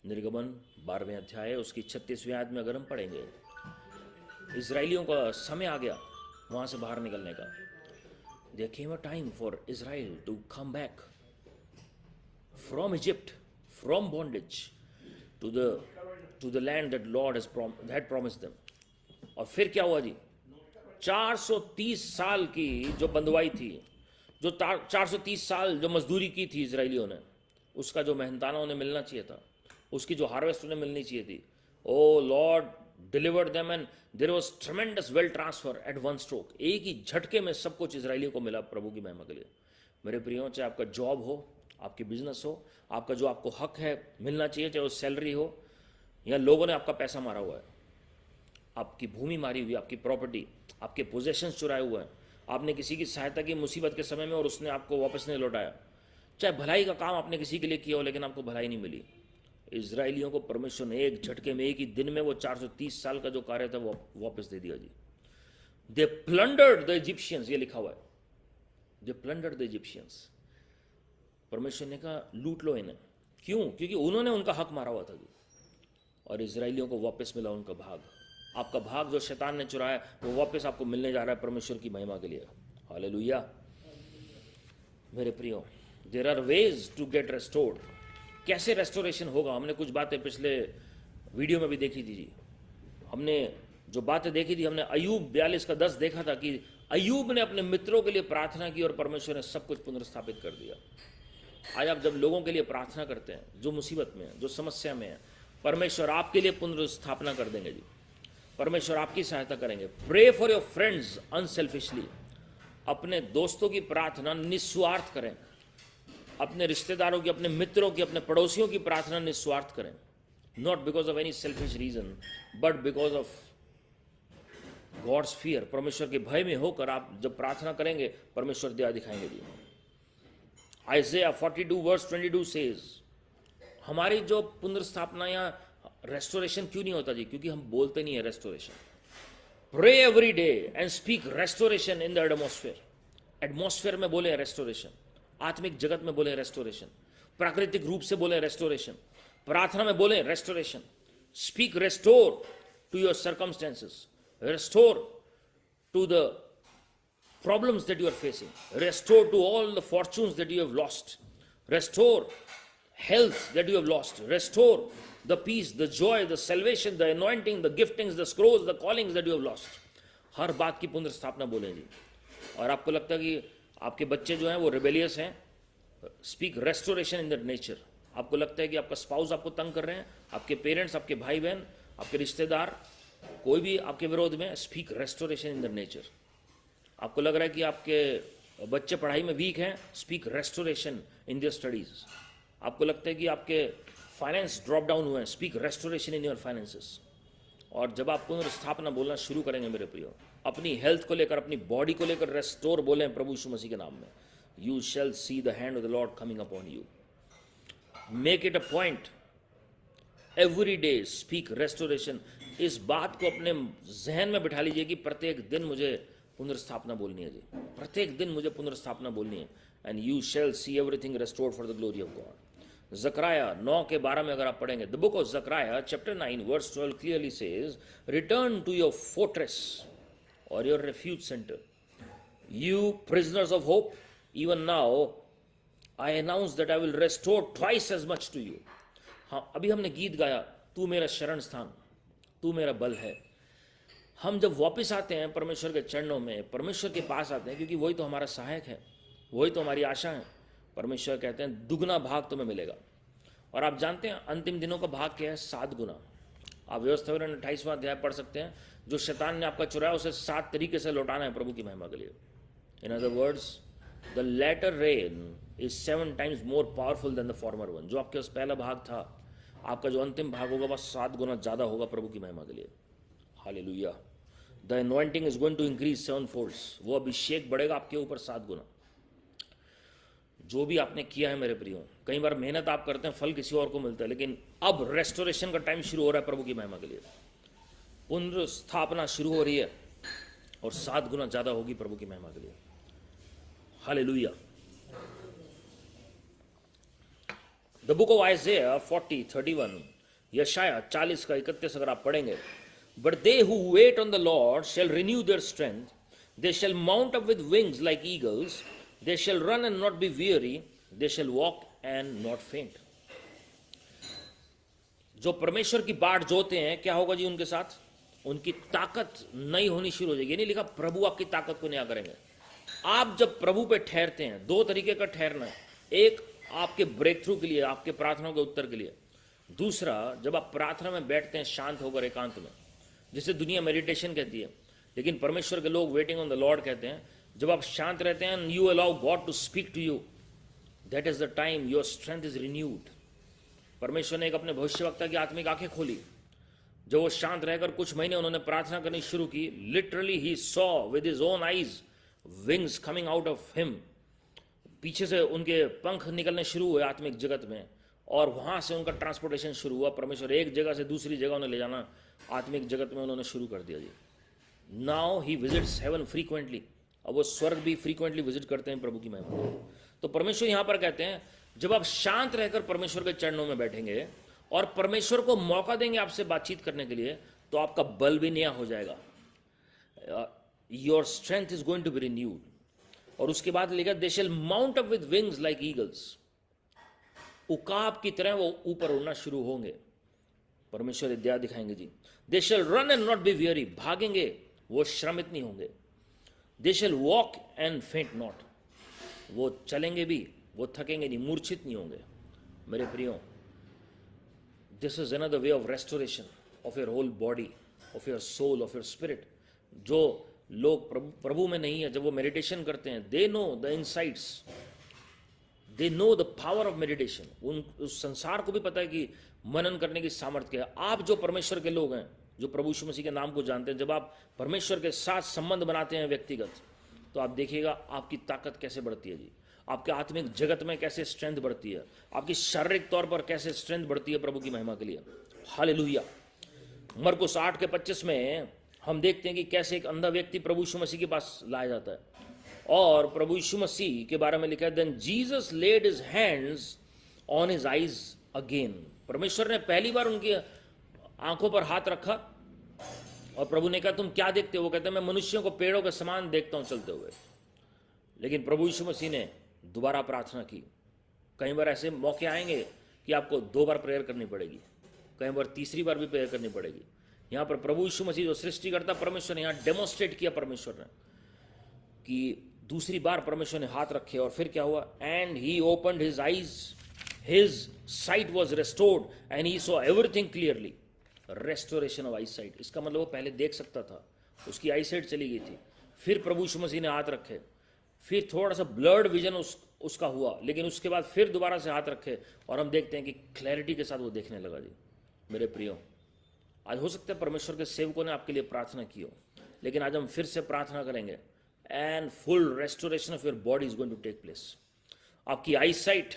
निर्गमन 12वें अध्याय उसकी 36वीं आयत में अगर हम पढ़ेंगे, इजराइलियों का समय आ गया वहां से बाहर निकलने का। There came a time for Israel to come back from Egypt, from bondage to the land that Lord had promised them. और फिर क्या हुआ जी? 430 साल की जो बंधुआई थी, जो 430 साल जो मजदूरी की थी इजरायलियों ने, उसका जो मेहनताना उन्हें मिलना चाहिए था, उसकी जो हार्वेस्ट उन्हें मिलनी चाहिए थी, O Lord delivered them and there was tremendous wealth transfer at one stroke. एक ही झटके में सब कुछ इजरायलियों को मिला प्रभु की महिमा के लिए। मेरे प्रियो, चाहे आपका जॉब हो, आपकी बिजनेस हो, आपका जो आपको हक है मिलना चाहिए, चाहे वो सैलरी हो या लोगों ने आपका पैसा मारा हुआ है, आपकी भूमि मारी हुई, आपकी प्रॉपर्टी, आपके पोजेशंस चुराए हुए हैं, आपने किसी की सहायता की मुसीबत के समय में और उसने आपको वापस नहीं लौटाया, चाहे भलाई का काम आपने किसी के लिए किया हो लेकिन आपको भलाई नहीं मिली। इजराइलियों को परमेश्वर ने एक झटके में, एक ही दिन में वो 430 साल का जो कार्य था वो वापस दे दिया जी। दे प्लंडर्ड द इजिप्शियंस, ये लिखा हुआ है, दे प्लंडर्ड द इजिप्शियंस। परमेश्वर ने कहा लूट लो इन्हें। क्यों? क्योंकि उन्होंने उनका हक मारा हुआ था जी, और इजराइलियों को वापस मिला उनका भाग। आपका भाग जो शैतान ने चुराया वो वापस आपको मिलने जा रहा है परमेश्वर की महिमा के लिए। हालेलुया। मेरे प्रियो, there are ways to get restored. कैसे रेस्टोरेशन होगा? हमने कुछ बातें पिछले वीडियो में भी देखी थी जी। हमने जो बातें देखी थी, हमने अय्यूब 42 का 10 देखा था कि अय्यूब ने अपने मित्रों के लिए प्रार्थना की और परमेश्वर ने सब कुछ पुनर्स्थापित कर दिया। आज आप जब लोगों के लिए प्रार्थना करते हैं जो मुसीबत में है, जो समस्या में है, परमेश्वर आपके लिए पुनर्स्थापना कर देंगे जी। परमेश्वर आपकी सहायता करेंगे। Pray for your friends unselfishly. अपने दोस्तों की प्रार्थना निस्वार्थ करें, अपने रिश्तेदारों की, अपने मित्रों की, अपने पड़ोसियों की प्रार्थना निस्वार्थ करें। Not because of any selfish reason but because of God's fear. परमेश्वर के भय में होकर आप जब प्रार्थना करेंगे परमेश्वर दया दिखाएंगे जी। आइज़ाया 42 वर्स 22 सेज, हमारी जो पुनर्स्थापना या रेस्टोरेशन क्यों नहीं होता जी? क्योंकि हम बोलते नहीं है restoration. Pray every day and speak restoration in the atmosphere. Atmosphere में बोले रेस्टोरेशन, आत्मिक जगत में बोले रेस्टोरेशन, प्राकृतिक रूप से बोले रेस्टोरेशन, प्रार्थना में बोले restoration. Speak restore to your circumstances, restore to the problems that you are facing, restore to all the fortunes that you have lost, restore health that you have lost, restore the peace, the joy, the salvation, the anointing, the giftings, the scrolls, the callings that you have lost. हर बात की पुनर्स्थापना बोलें जी। और आपको लगता है कि आपके बच्चे जो हैं वो रिबेलियस हैं, speak restoration in that nature. आपको लगता है कि आपका स्पाउस आपको तंग कर रहे हैं, आपके पेरेंट्स, आपके भाई बहन, आपके रिश्तेदार, कोई भी आपके विरोध में, speak restoration in that nature. आपको लग रहा है कि आपके बच्चे पढ़ाई में वीक हैं, speak restoration in their studies. आपको लगता है कि आपके फाइनेंस ड्रॉप डाउन हुए हैं, speak restoration in your finances. और जब आप पुनर्स्थापना बोलना शुरू करेंगे मेरे प्रियो, अपनी हेल्थ को लेकर, अपनी बॉडी को लेकर रेस्टोर बोलें प्रभु यीशु मसीह के नाम में। You shall see the hand of the Lord coming upon you. Make it a point every day, speak restoration. इस बात को अपने जहन में बिठा लीजिए कि प्रत्येक दिन मुझे पुनर्स्थापना बोलनी है जी, प्रत्येक दिन मुझे पुनर्स्थापना बोलनी है। And you shall see everything restored for the glory of God. जकराया 9:12 में अगर आप पढ़ेंगे, द बुक ऑफ जकराया chapter 9 verse 12 clearly says, return to your fortress और your refuge centre, you prisoners of hope, even now I announce that I will restore twice as much to you. हाँ, अभी हमने गीत गाया, तू मेरा शरण स्थान, तू मेरा बल है। हम जब वापस आते हैं परमेश्वर के चरणों में, परमेश्वर के पास आते हैं, क्योंकि वही तो हमारा सहायक है, वही तो हमारी आशा है। परमेश्वर कहते हैं दुगना भाग तुम्हें मिलेगा। और आप जानते हैं अंतिम दिनों का भाग क्या है? 7 गुना। आप व्यवस्था 28वां अध्याय पढ़ सकते हैं, जो शैतान ने आपका चुराया उसे 7 तरीके से लौटाना है प्रभु की महिमा के लिए। In other words, the latter rain is 7 times more powerful than the former one. जो आपके पास पहला भाग था, आपका जो अंतिम भाग होगा वह 7 गुना ज्यादा होगा प्रभु की महिमा के लिए। Hallelujah. The anointing is going to increase 7 folds। वो अभिषेक बढ़ेगा आपके ऊपर 7 गुना। जो भी आपने किया है मेरे प्रियो, कई बार मेहनत आप करते हैं, फल किसी और को मिलता है, लेकिन अब रेस्टोरेशन का टाइम शुरू हो रहा है प्रभु की महिमा के लिए। पुनर्स्थापना शुरू हो रही है और 7 गुना ज्यादा होगी प्रभु की महिमा के लिए। Hallelujah. The book of Isaiah 40:31, यशाया 40:31 अगर आप पढ़ेंगे, but they who wait on the Lord shall renew their strength, they shall mount up with wings like eagles, they shall run and not be weary, they shall walk and not faint. जो परमेश्वर की बाट जोते हैं, क्या होगा जी उनके साथ? उनकी ताकत नई होनी शुरू हो जाएगी। नहीं लिखा प्रभु आपकी ताकत को नया करेंगे। आप जब प्रभु पे ठहरते हैं, 2 तरीके का ठहरना है, एक आपके ब्रेक थ्रू के लिए, आपके प्रार्थनाओं के उत्तर के लिए। दूसरा, जब आप प्रार्थना में बैठते हैं शांत होकर एकांत में, जिसे दुनिया मेडिटेशन कहती है, लेकिन परमेश्वर के लोग वेटिंग ऑन द लॉर्ड कहते हैं। जब आप शांत रहते हैं, you allow God to speak to you, that is the time your strength is renewed. परमेश्वर ने एक अपने भविष्यवक्ता की आत्मिक आंखें खोली। जब वो शांत रहकर कुछ महीने उन्होंने प्रार्थना करनी शुरू की, literally he saw with his own eyes wings coming out of him. पीछे से उनके पंख निकलने शुरू हुए आत्मिक जगत में, और वहां से उनका ट्रांसपोर्टेशन शुरू हुआ। परमेश्वर एक जगह से दूसरी जगह उन्हें ले जाना आत्मिक जगत में उन्होंने शुरू कर दिया जी। Now he visits heaven frequently. अब वो स्वर्ग भी फ्रीक्वेंटली विजिट करते हैं प्रभु की महिमा। तो परमेश्वर यहां पर कहते हैं, जब आप शांत रहकर परमेश्वर के चरणों में बैठेंगे और परमेश्वर को मौका देंगे आपसे बातचीत करने के लिए, तो आपका बल भी नया हो जाएगा। Your strength is going to be renewed. और उसके बाद लिखा, they shall mount up with wings like eagles. उकाब की तरह वो ऊपर उड़ना शुरू होंगे। परमेश्वर दया दिखाएंगे जी। They shall run and not be weary. भागेंगे, वो श्रमित नहीं होंगे। They shall walk and faint not. वो चलेंगे भी, वो थकेंगे नहीं, मूर्छित नहीं होंगे। मेरे प्रियो, this is another way of restoration of your whole body, of your soul, of your spirit. जो लोग प्रभु में नहीं है, जब वो मेडिटेशन करते हैं, they know the insights, they know the power of meditation. उस संसार को भी पता है कि मनन करने की सामर्थ्य क्या है। आप जो परमेश्वर के लोग हैं, जो प्रभु यीशु मसीह के नाम को जानते हैं, जब आप परमेश्वर के साथ संबंध बनाते हैं व्यक्तिगत, तो आप देखिएगा आपकी ताकत कैसे बढ़ती है जी। आपके आत्मिक जगत में कैसे स्ट्रेंथ बढ़ती है, आपकी शारीरिक तौर पर कैसे स्ट्रेंथ बढ़ती है प्रभु की महिमा के लिए। हालेलुया। मरकुस 8:25 में हम देखते हैं कि कैसे एक अंधा व्यक्ति प्रभु यीशु मसीह के पास लाया जाता है, और प्रभु यीशु मसीह के बारे में लिखा है, then Jesus laid his hands on his eyes again. परमेश्वर ने पहली बार उनकी आंखों पर हाथ रखा और प्रभु ने कहा, तुम क्या देखते हो? वो कहते हैं, मैं मनुष्यों को पेड़ों के समान देखता हूं चलते हुए। लेकिन प्रभु यीशु मसीह ने दोबारा प्रार्थना की। कई बार ऐसे मौके आएंगे कि आपको 2 बार प्रेयर करनी पड़ेगी, कई बार तीसरी बार भी प्रेयर करनी पड़ेगी। यहां पर प्रभु यीशु मसीह जो सृष्टिकर्ता परमेश्वर ने यहां डेमोन्स्ट्रेट किया परमेश्वर ने, कि दूसरी बार परमेश्वर ने हाथ रखे और फिर क्या हुआ? And he opened his eyes, his site was restored and he saw everything clearly. Restoration of I site, इसका मतलब वो पहले देख सकता था, उसकी आई साइट चली गई थी। फिर प्रभु यीशु मसीह ने हाथ रखे, फिर थोड़ा सा ब्लर्ड विजन उसका हुआ, लेकिन उसके बाद फिर दोबारा से हाथ रखे और हम देखते हैं कि क्लैरिटी के साथ वो देखने लगा जी। मेरे प्रियो, आज हो सकता है परमेश्वर के सेवकों ने आपके लिए प्रार्थना की हो, लेकिन आज हम फिर से प्रार्थना करेंगे, and full restoration of your body is going to take place. आपकी आई साइट,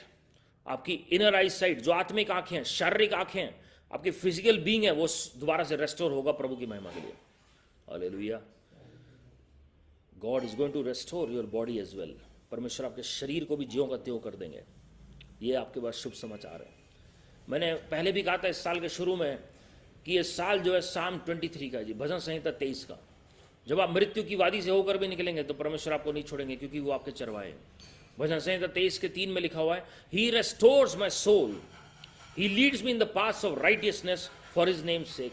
आपकी इनर आई साइट, जो आत्मिक आंखें, शारीरिक आंखें, आपकी फिजिकल बीइंग है वो दोबारा से रेस्टोर होगा प्रभु की महिमा के लिए। Hallelujah. God is going to restore your body as well. परमेश्वर आपके शरीर को भी ज्यों का त्यों कर देंगे। ये आपके पास शुभ समाचार है। मैंने पहले भी कहा था इस साल के शुरू में कि ये साल जो है साम 23 का जी, भजन संहिता 23 का। जब आप मृत्यु की वादी से होकर भी निकलेंगे तो परमेश्वर आपको नहीं छोड़ेंगे, क्योंकि वो आपके चरवाहे हैं। भजन संहिता 23 के 3 में लिखा हुआ है, he restores my soul, he leads me in the paths of righteousness for his name sake.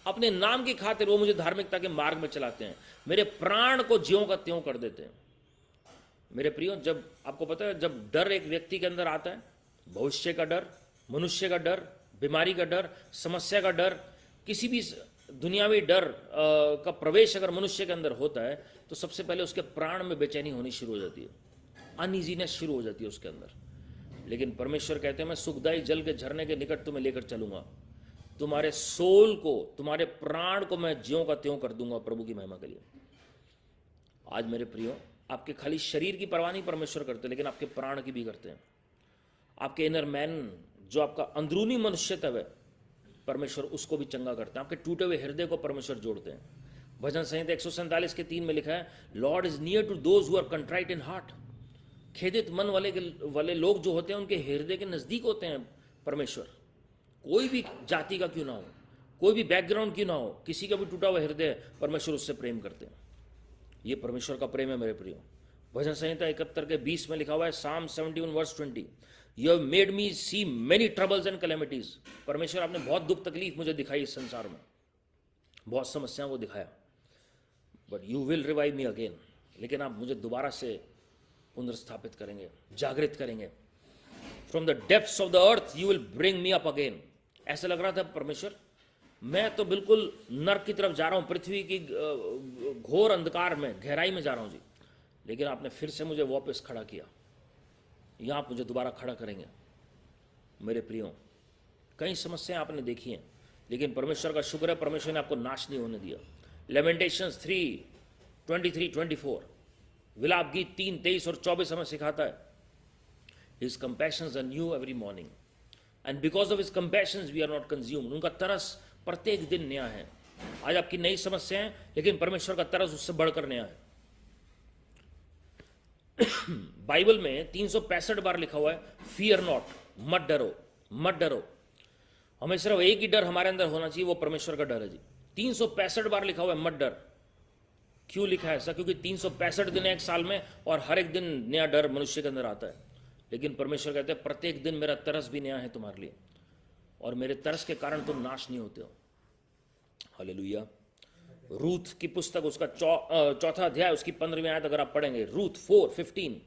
अपने नाम की खातिर वो मुझे धार्मिकता के मार्ग में चलाते हैं, मेरे प्राण को ज्यों का त्यों कर देते हैं। मेरे प्रियो, जब आपको पता है, जब डर एक व्यक्ति के अंदर आता है, भविष्य का डर, मनुष्य का डर, बीमारी का डर, समस्या का डर, किसी भी दुनियावी डर का प्रवेश अगर मनुष्य के अंदर होता है तो सबसे पहले उसके प्राण में बेचैनी होनी शुरू हो जाती है, अनईजीनेस शुरू हो जाती है उसके अंदर। लेकिन परमेश्वर कहते हैं, मैं सुखदायी जल के झरने के निकट तुम्हें लेकर चलूंगा, तुम्हारे सोल को, तुम्हारे प्राण को मैं ज्यों का त्यों कर दूंगा प्रभु की महिमा के लिए। आज मेरे प्रियो, आपके खाली शरीर की परवाह नहीं परमेश्वर करते, लेकिन आपके प्राण की भी करते हैं। आपके इनर मैन, जो आपका अंदरूनी मनुष्यत्व है, परमेश्वर उसको भी चंगा करते हैं। आपके टूटे हुए हृदय को परमेश्वर जोड़ते हैं। भजन संहिता 147 के 3 में लिखा है, Lord is near to those who are contrite in heart. खेदित मन वाले लोग जो होते हैं उनके हृदय के नजदीक होते हैं परमेश्वर। कोई भी जाति का क्यों ना हो, कोई भी बैकग्राउंड क्यों ना हो, किसी का भी टूटा हुआ हृदय, परमेश्वर उससे प्रेम करते हैं। ये परमेश्वर का प्रेम है मेरे प्रियो। भजन संहिता 71 के 20 में लिखा हुआ है, psalm 71 verse 20, you have made me see many troubles and calamities. परमेश्वर, आपने बहुत दुख तकलीफ मुझे दिखाई इस संसार में, बहुत समस्याओं को दिखाया, but you will revive me again. लेकिन आप मुझे दोबारा से पुनर्स्थापित करेंगे, जागृत करेंगे। From the depths of the earth you will bring me up again. ऐसा लग रहा था परमेश्वर, मैं तो बिल्कुल नर्क की तरफ जा रहा हूं, पृथ्वी की घोर अंधकार में, गहराई में जा रहा हूं जी, लेकिन आपने फिर से मुझे वापस खड़ा किया। यहां आप मुझे दोबारा खड़ा करेंगे। मेरे प्रियो, कई समस्याएं आपने देखी हैं, लेकिन परमेश्वर का शुक्र है, परमेश्वर ने आपको नाश नहीं होने दिया। लेमेंटेशंस 3:23-24, विलाप गीत 3:23 और 24 हमें सिखाता है, his compassions are new every morning and because of his compassions we are not consumed. उनका तरस प्रत्येक दिन नया है। आज आपकी नई समस्या है, लेकिन परमेश्वर का तरस उससे बढ़कर नया है। बाइबल में 365 बार लिखा हुआ है, फियर नॉट, मत डरो, मत डरो। हमें सिर्फ एक ही डर हमारे अंदर होना चाहिए, वो परमेश्वर का डर है जी। 365 बार लिखा हुआ है मत डर। क्यों लिखा है ऐसा? क्योंकि 365 दिन है एक साल में, और हर एक दिन नया डर मनुष्य के अंदर आता है। लेकिन परमेश्वर कहते हैं, प्रत्येक दिन मेरा तरस भी नया है तुम्हारे लिए, और मेरे तरस के कारण तुम नाश नहीं होते हो। हालेलुया। रूथ की पुस्तक, उसका चौथा अध्याय, उसकी 15वीं आयत अगर आप पढ़ेंगे, Ruth 4:15,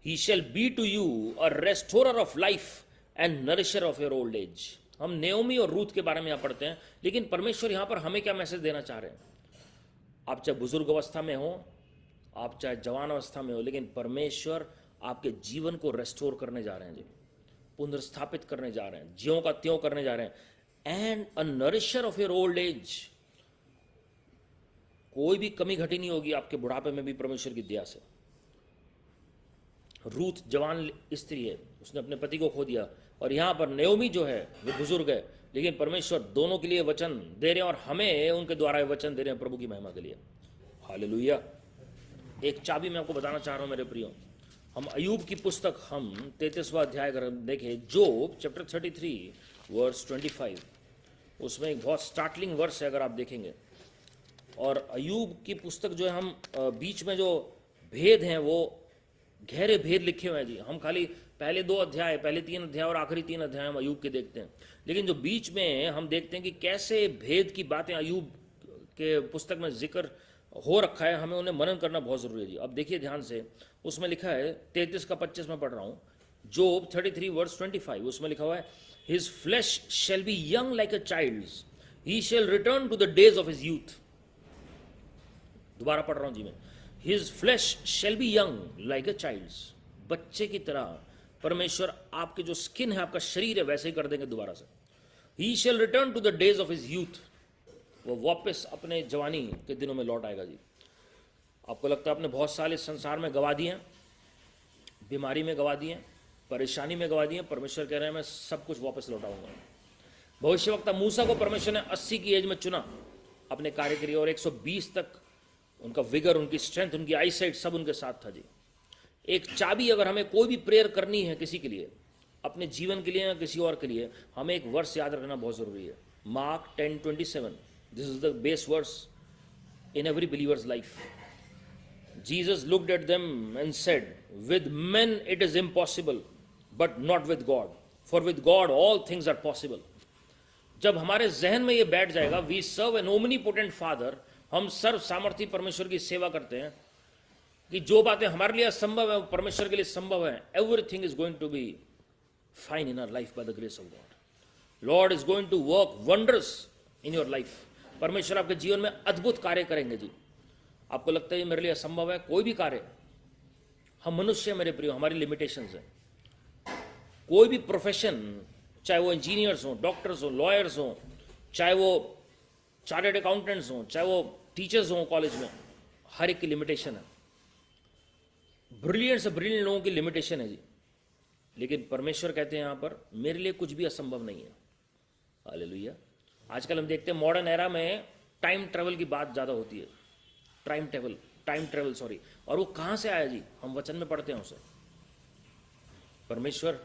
he shall be to you a restorer of life and nourisher of your old age. हम नेओमी और रूथ के बारे में यहां पढ़ते हैं, लेकिन परमेश्वर यहां पर हमें क्या मैसेज देना चाह रहे हैं? आप चाहे बुजुर्ग अवस्था में हो, आप चाहे जवान अवस्था में हो, लेकिन परमेश्वर आपके जीवन को रेस्टोर करने जा रहे हैं जी, पुनर्स्थापित करने जा रहे हैं, ज्यों का त्यों करने जा रहे हैं। And a nourisher of your old age. कोई भी कमी घटी नहीं होगी आपके बुढ़ापे में भी परमेश्वर की दया से। रूथ जवान स्त्री है, उसने अपने पति को खो दिया, और यहां पर नेओमी जो है वो बुजुर्ग है, लेकिन परमेश्वर दोनों के लिए वचन दे रहे हैं, और हमें उनके द्वारा वचन दे रहे हैं प्रभु की महिमा के लिए। हालेलुया। एक चाबी मैं आपको बताना चाह रहा हूं मेरे प्रियो। हम अयूब की पुस्तक, हम 33वां अध्याय अगर देखें, जोब चैप्टर 33 वर्स 25, उसमें एक बहुत स्टार्टलिंग वर्स है अगर आप देखेंगे। और अयूब की पुस्तक जो है, हम बीच में जो भेद हैं वो गहरे भेद लिखे हुए हैं जी। हम खाली पहले 2 अध्याय, पहले 3 अध्याय और आखिरी 3 अध्याय हम अयूब के देखते हैं, लेकिन जो बीच में हम देखते हैं कि कैसे भेद की बातें अयूब के पुस्तक में जिक्र हो रखा है, हमें उन्हें मनन करना बहुत जरूरी है जी। अब देखिए ध्यान से, उसमें लिखा है 33 का 25 में पढ़ रहा हूं, जोब 33 वर्स 25, उसमें लिखा हुआ है, his flesh shall be young like a child's, he shall return to the days of his youth. दोबारा पढ़ रहा हूं जी मैं, his flesh shall be young like a child's. बच्चे की तरह परमेश्वर आपके जो स्किन है, आपका शरीर है, वैसे ही कर देंगे दोबारा से। He shall return to the days of his youth. वो वापस अपने जवानी के दिनों में लौट आएगा जी। आपको लगता है आपने बहुत साल इस संसार में गवा दिए, बीमारी में गवा दिए, परेशानी में गवा दिए, परमेश्वर कह रहे हैं मैं सब कुछ वापस लौटाऊंगा। भविष्यवक्ता मूसा को परमेश्वर ने 80 की एज में चुना अपने कार्य के लिए, और 120 तक उनका विगर, उनकी स्ट्रेंथ, उनकी आईसाइट सब उनके साथ था जी। एक चाबी, अगर हमें कोई भी प्रेयर करनी है किसी के लिए, अपने जीवन के लिए या किसी और के लिए, हमें एक वर्ष याद रखना बहुत जरूरी है। Mark 10:27, this is the base verse in every believer's life. Jesus looked at them and said, with men it is impossible, but not with God. For with God all things are possible. जब हमारे जहन में ये बैठ जाएगा, we serve an omnipotent Father, हम सर्व सामर्थी परमेश्वर की सेवा करते हैं, कि जो बातें हमारे लिए असंभव है वो परमेश्वर के लिए संभव है। Everything is going to be fine in our life by the grace of God. Lord is going to work wonders in your life. परमेश्वर आपके जीवन में अद्भुत कार्य करेंगे जी। आपको लगता है ये मेरे लिए असंभव है, कोई भी कार्य, हम मनुष्य, मेरे प्रियो, हमारी लिमिटेशंस हैं। कोई भी प्रोफेशन, चाहे वो इंजीनियर्स हो, डॉक्टर्स हो, लॉयर्स हो, चाहे वो चार्टर्ड अकाउंटेंट्स हो, चाहे वो टीचर्स हो कॉलेज में, हर एक की लिमिटेशन है। ब्रिलियंट से ब्रिलियंट लोगों की लिमिटेशन है जी। लेकिन परमेश्वर कहते हैं यहां पर, मेरे लिए कुछ भी असंभव नहीं है। हालेलुया। आजकल हम देखते हैं मॉडर्न एरा में टाइम ट्रेवल की बात ज़्यादा होती है। टाइम ट्रेवल सॉरी, और वो कहाँ से आया जी? हम वचन में पढ़ते हैं उसे। परमेश्वर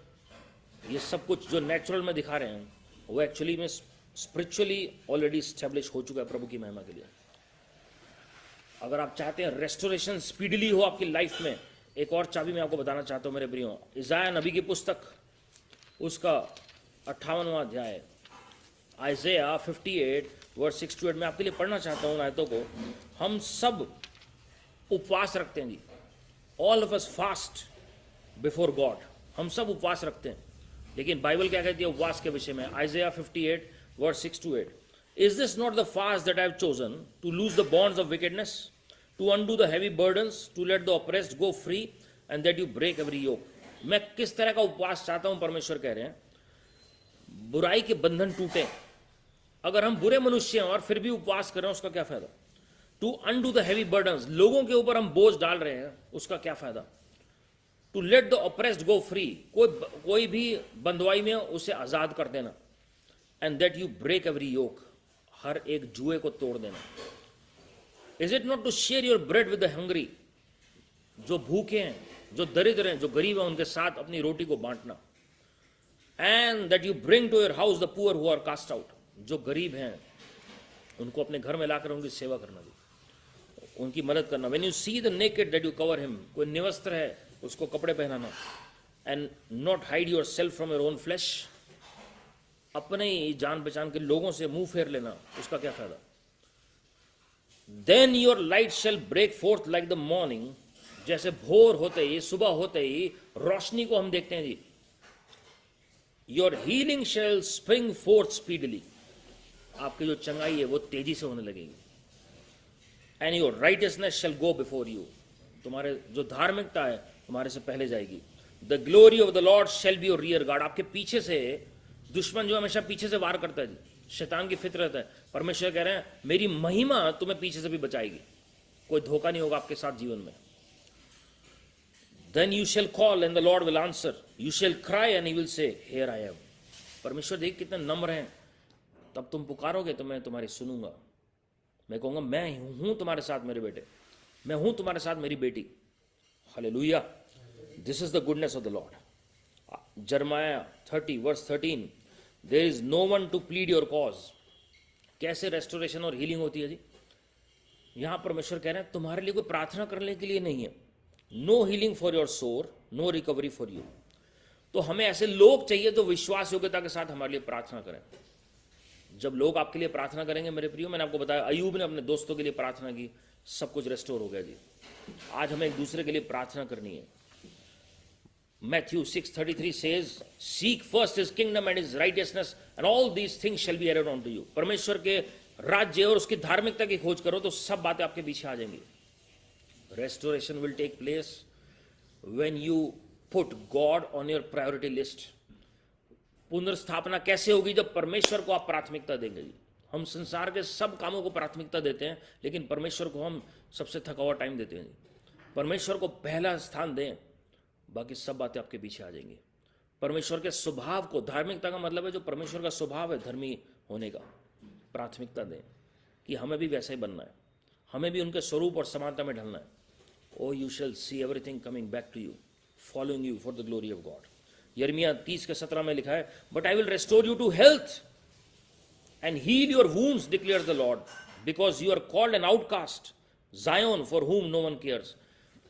ये सब कुछ जो नेचुरल में दिखा रहे हैं वो एक्चुअली में स्पिरिचुअली ऑलरेडी स्टैब्लिश हो चुका है प्रभु की महिमा के लिए। अगर आप चाहते हैं रेस्टोरेशन स्पीडली हो आपकी लाइफ में, एक और चाबी मैं आपको बताना चाहता हूँ मेरे प्रियो। इज़ाया नबी की पुस्तक, उसका 58वां अध्याय, आइज़ाया 58 वर्स 6 to 8 में आपके लिए पढ़ना चाहता हूँ आयतों को। हम सब उपवास रखते हैं जी, all of us fast before God. हम सब उपवास रखते हैं, लेकिन बाइबल क्या कहती है उपवास के विषय में? Isaiah 58 verse 6 to 8, is this not the fast that I have chosen to loose the bonds of wickedness, to undo the heavy burdens, to let the oppressed go free, and that you break every yoke. मैं किस तरह का उपवास चाहता हूं? परमेश्वर कह रहे हैं, बुराई के बंधन टूटे। अगर हम बुरे मनुष्य हैं और फिर भी उपवास कर रहे हैं, उसका क्या फायदा? To undo the heavy burdens, लोगों के ऊपर हम बोझ डाल रहे हैं, उसका क्या फायदा? To let the oppressed go free, कोई भी बंधुआई में उसे आजाद कर देना, and that you break every yoke, हर एक जुए को तोड़ देना। Is it not to share your bread with the hungry, जो भूखे हैं, जो दरिद्र हैं, जो गरीब हैं, उनके साथ अपनी रोटी को बांटना। And that you bring to your house the poor who are cast out, जो गरीब हैं उनको अपने घर में लाकर उनकी सेवा करना, उनकी मदद करना। When you see the naked that you cover him, कोई निवस्त्र है उसको कपड़े पहनाना। And not hide your self from your own flash, अपने ही जान पहचान के लोगों से मुंह फेर लेना, उसका क्या फायदा? Then your light shall break forth like the morning, जैसे भोर होते ही, सुबह होते ही रोशनी को हम देखते हैं जी। Your healing shall spring forth speedily, आपकी जो चंगाई है वो तेजी से होने लगेगी। And your righteousness shall go before you, तुम्हारे जो धार्मिकता है तुम्हारे से पहले जाएगी। The glory of the Lord shall be your rear guard, आपके पीछे से दुश्मन जो हमेशा पीछे से वार करता है जी, शैतान की फितरत है, परमेश्वर कह रहे हैं मेरी महिमा तुम्हें पीछे से भी बचाएगी, कोई धोखा नहीं होगा आपके साथ जीवन में। Then you shall call and the Lord will answer. You shall cry and he will say, Here I am. परमेश्वर देख कितने नम्र हैं, तब तुम पुकारोगे तो मैं तुम्हारी सुनूंगा। मैं कहूंगा मैं हूं तुम्हारे साथ मेरे बेटे, मैं हूं तुम्हारे साथ मेरी बेटी। Hallelujah, this is the goodness of the Lord. जरमाया 30 verse 13, there is no one to plead your cause. कैसे रेस्टोरेशन और हीलिंग होती है जी? यहां परमेश्वर कह रहे हैं तुम्हारे लिए कोई प्रार्थना करने के लिए नहीं है। नो हीलिंग फॉर योर सोर, नो रिकवरी फॉर यू। तो हमें ऐसे लोग चाहिए जो विश्वास योग्यता के साथ हमारे लिए प्रार्थना करें। जब लोग आपके लिए प्रार्थना करेंगे मेरे प्रियो, मैंने आपको बताया अयूब ने अपने दोस्तों के लिए प्रार्थना की, सब कुछ रेस्टोर हो गया जी। आज हमें एक दूसरे के लिए प्रार्थना करनी है। Matthew 6:33 says, Seek first his kingdom and his righteousness, and all these things shall be added unto you. परमेश्वर के राज्य और उसकी धार्मिकता की खोज करो तो सब बातें आपके पीछे आ जाएंगी। Restoration will take place when you put God on your priority list. पुनर्स्थापना कैसे होगी? जब परमेश्वर को आप प्राथमिकता देंगे जी। हम संसार के सब कामों को प्राथमिकता देते हैं, लेकिन परमेश्वर को हम सबसे थका हुआ टाइम देते हैं। परमेश्वर को पहला स्थान दें, बाकी सब बातें आपके पीछे आ जाएंगी। परमेश्वर के स्वभाव को, धार्मिकता का मतलब है जो परमेश्वर का स्वभाव है धर्मी होने का, प्राथमिकता दें कि हमें भी वैसा ही बनना है, हमें भी उनके स्वरूप और समानता में ढलना है। O you shall see everything coming back to you, following you for the glory of God. यिर्मयाह 30:17 में लिखा है, but I will restore you to health and heal your wounds, declares the Lord, because you are called an outcast, Zion, for whom no one cares.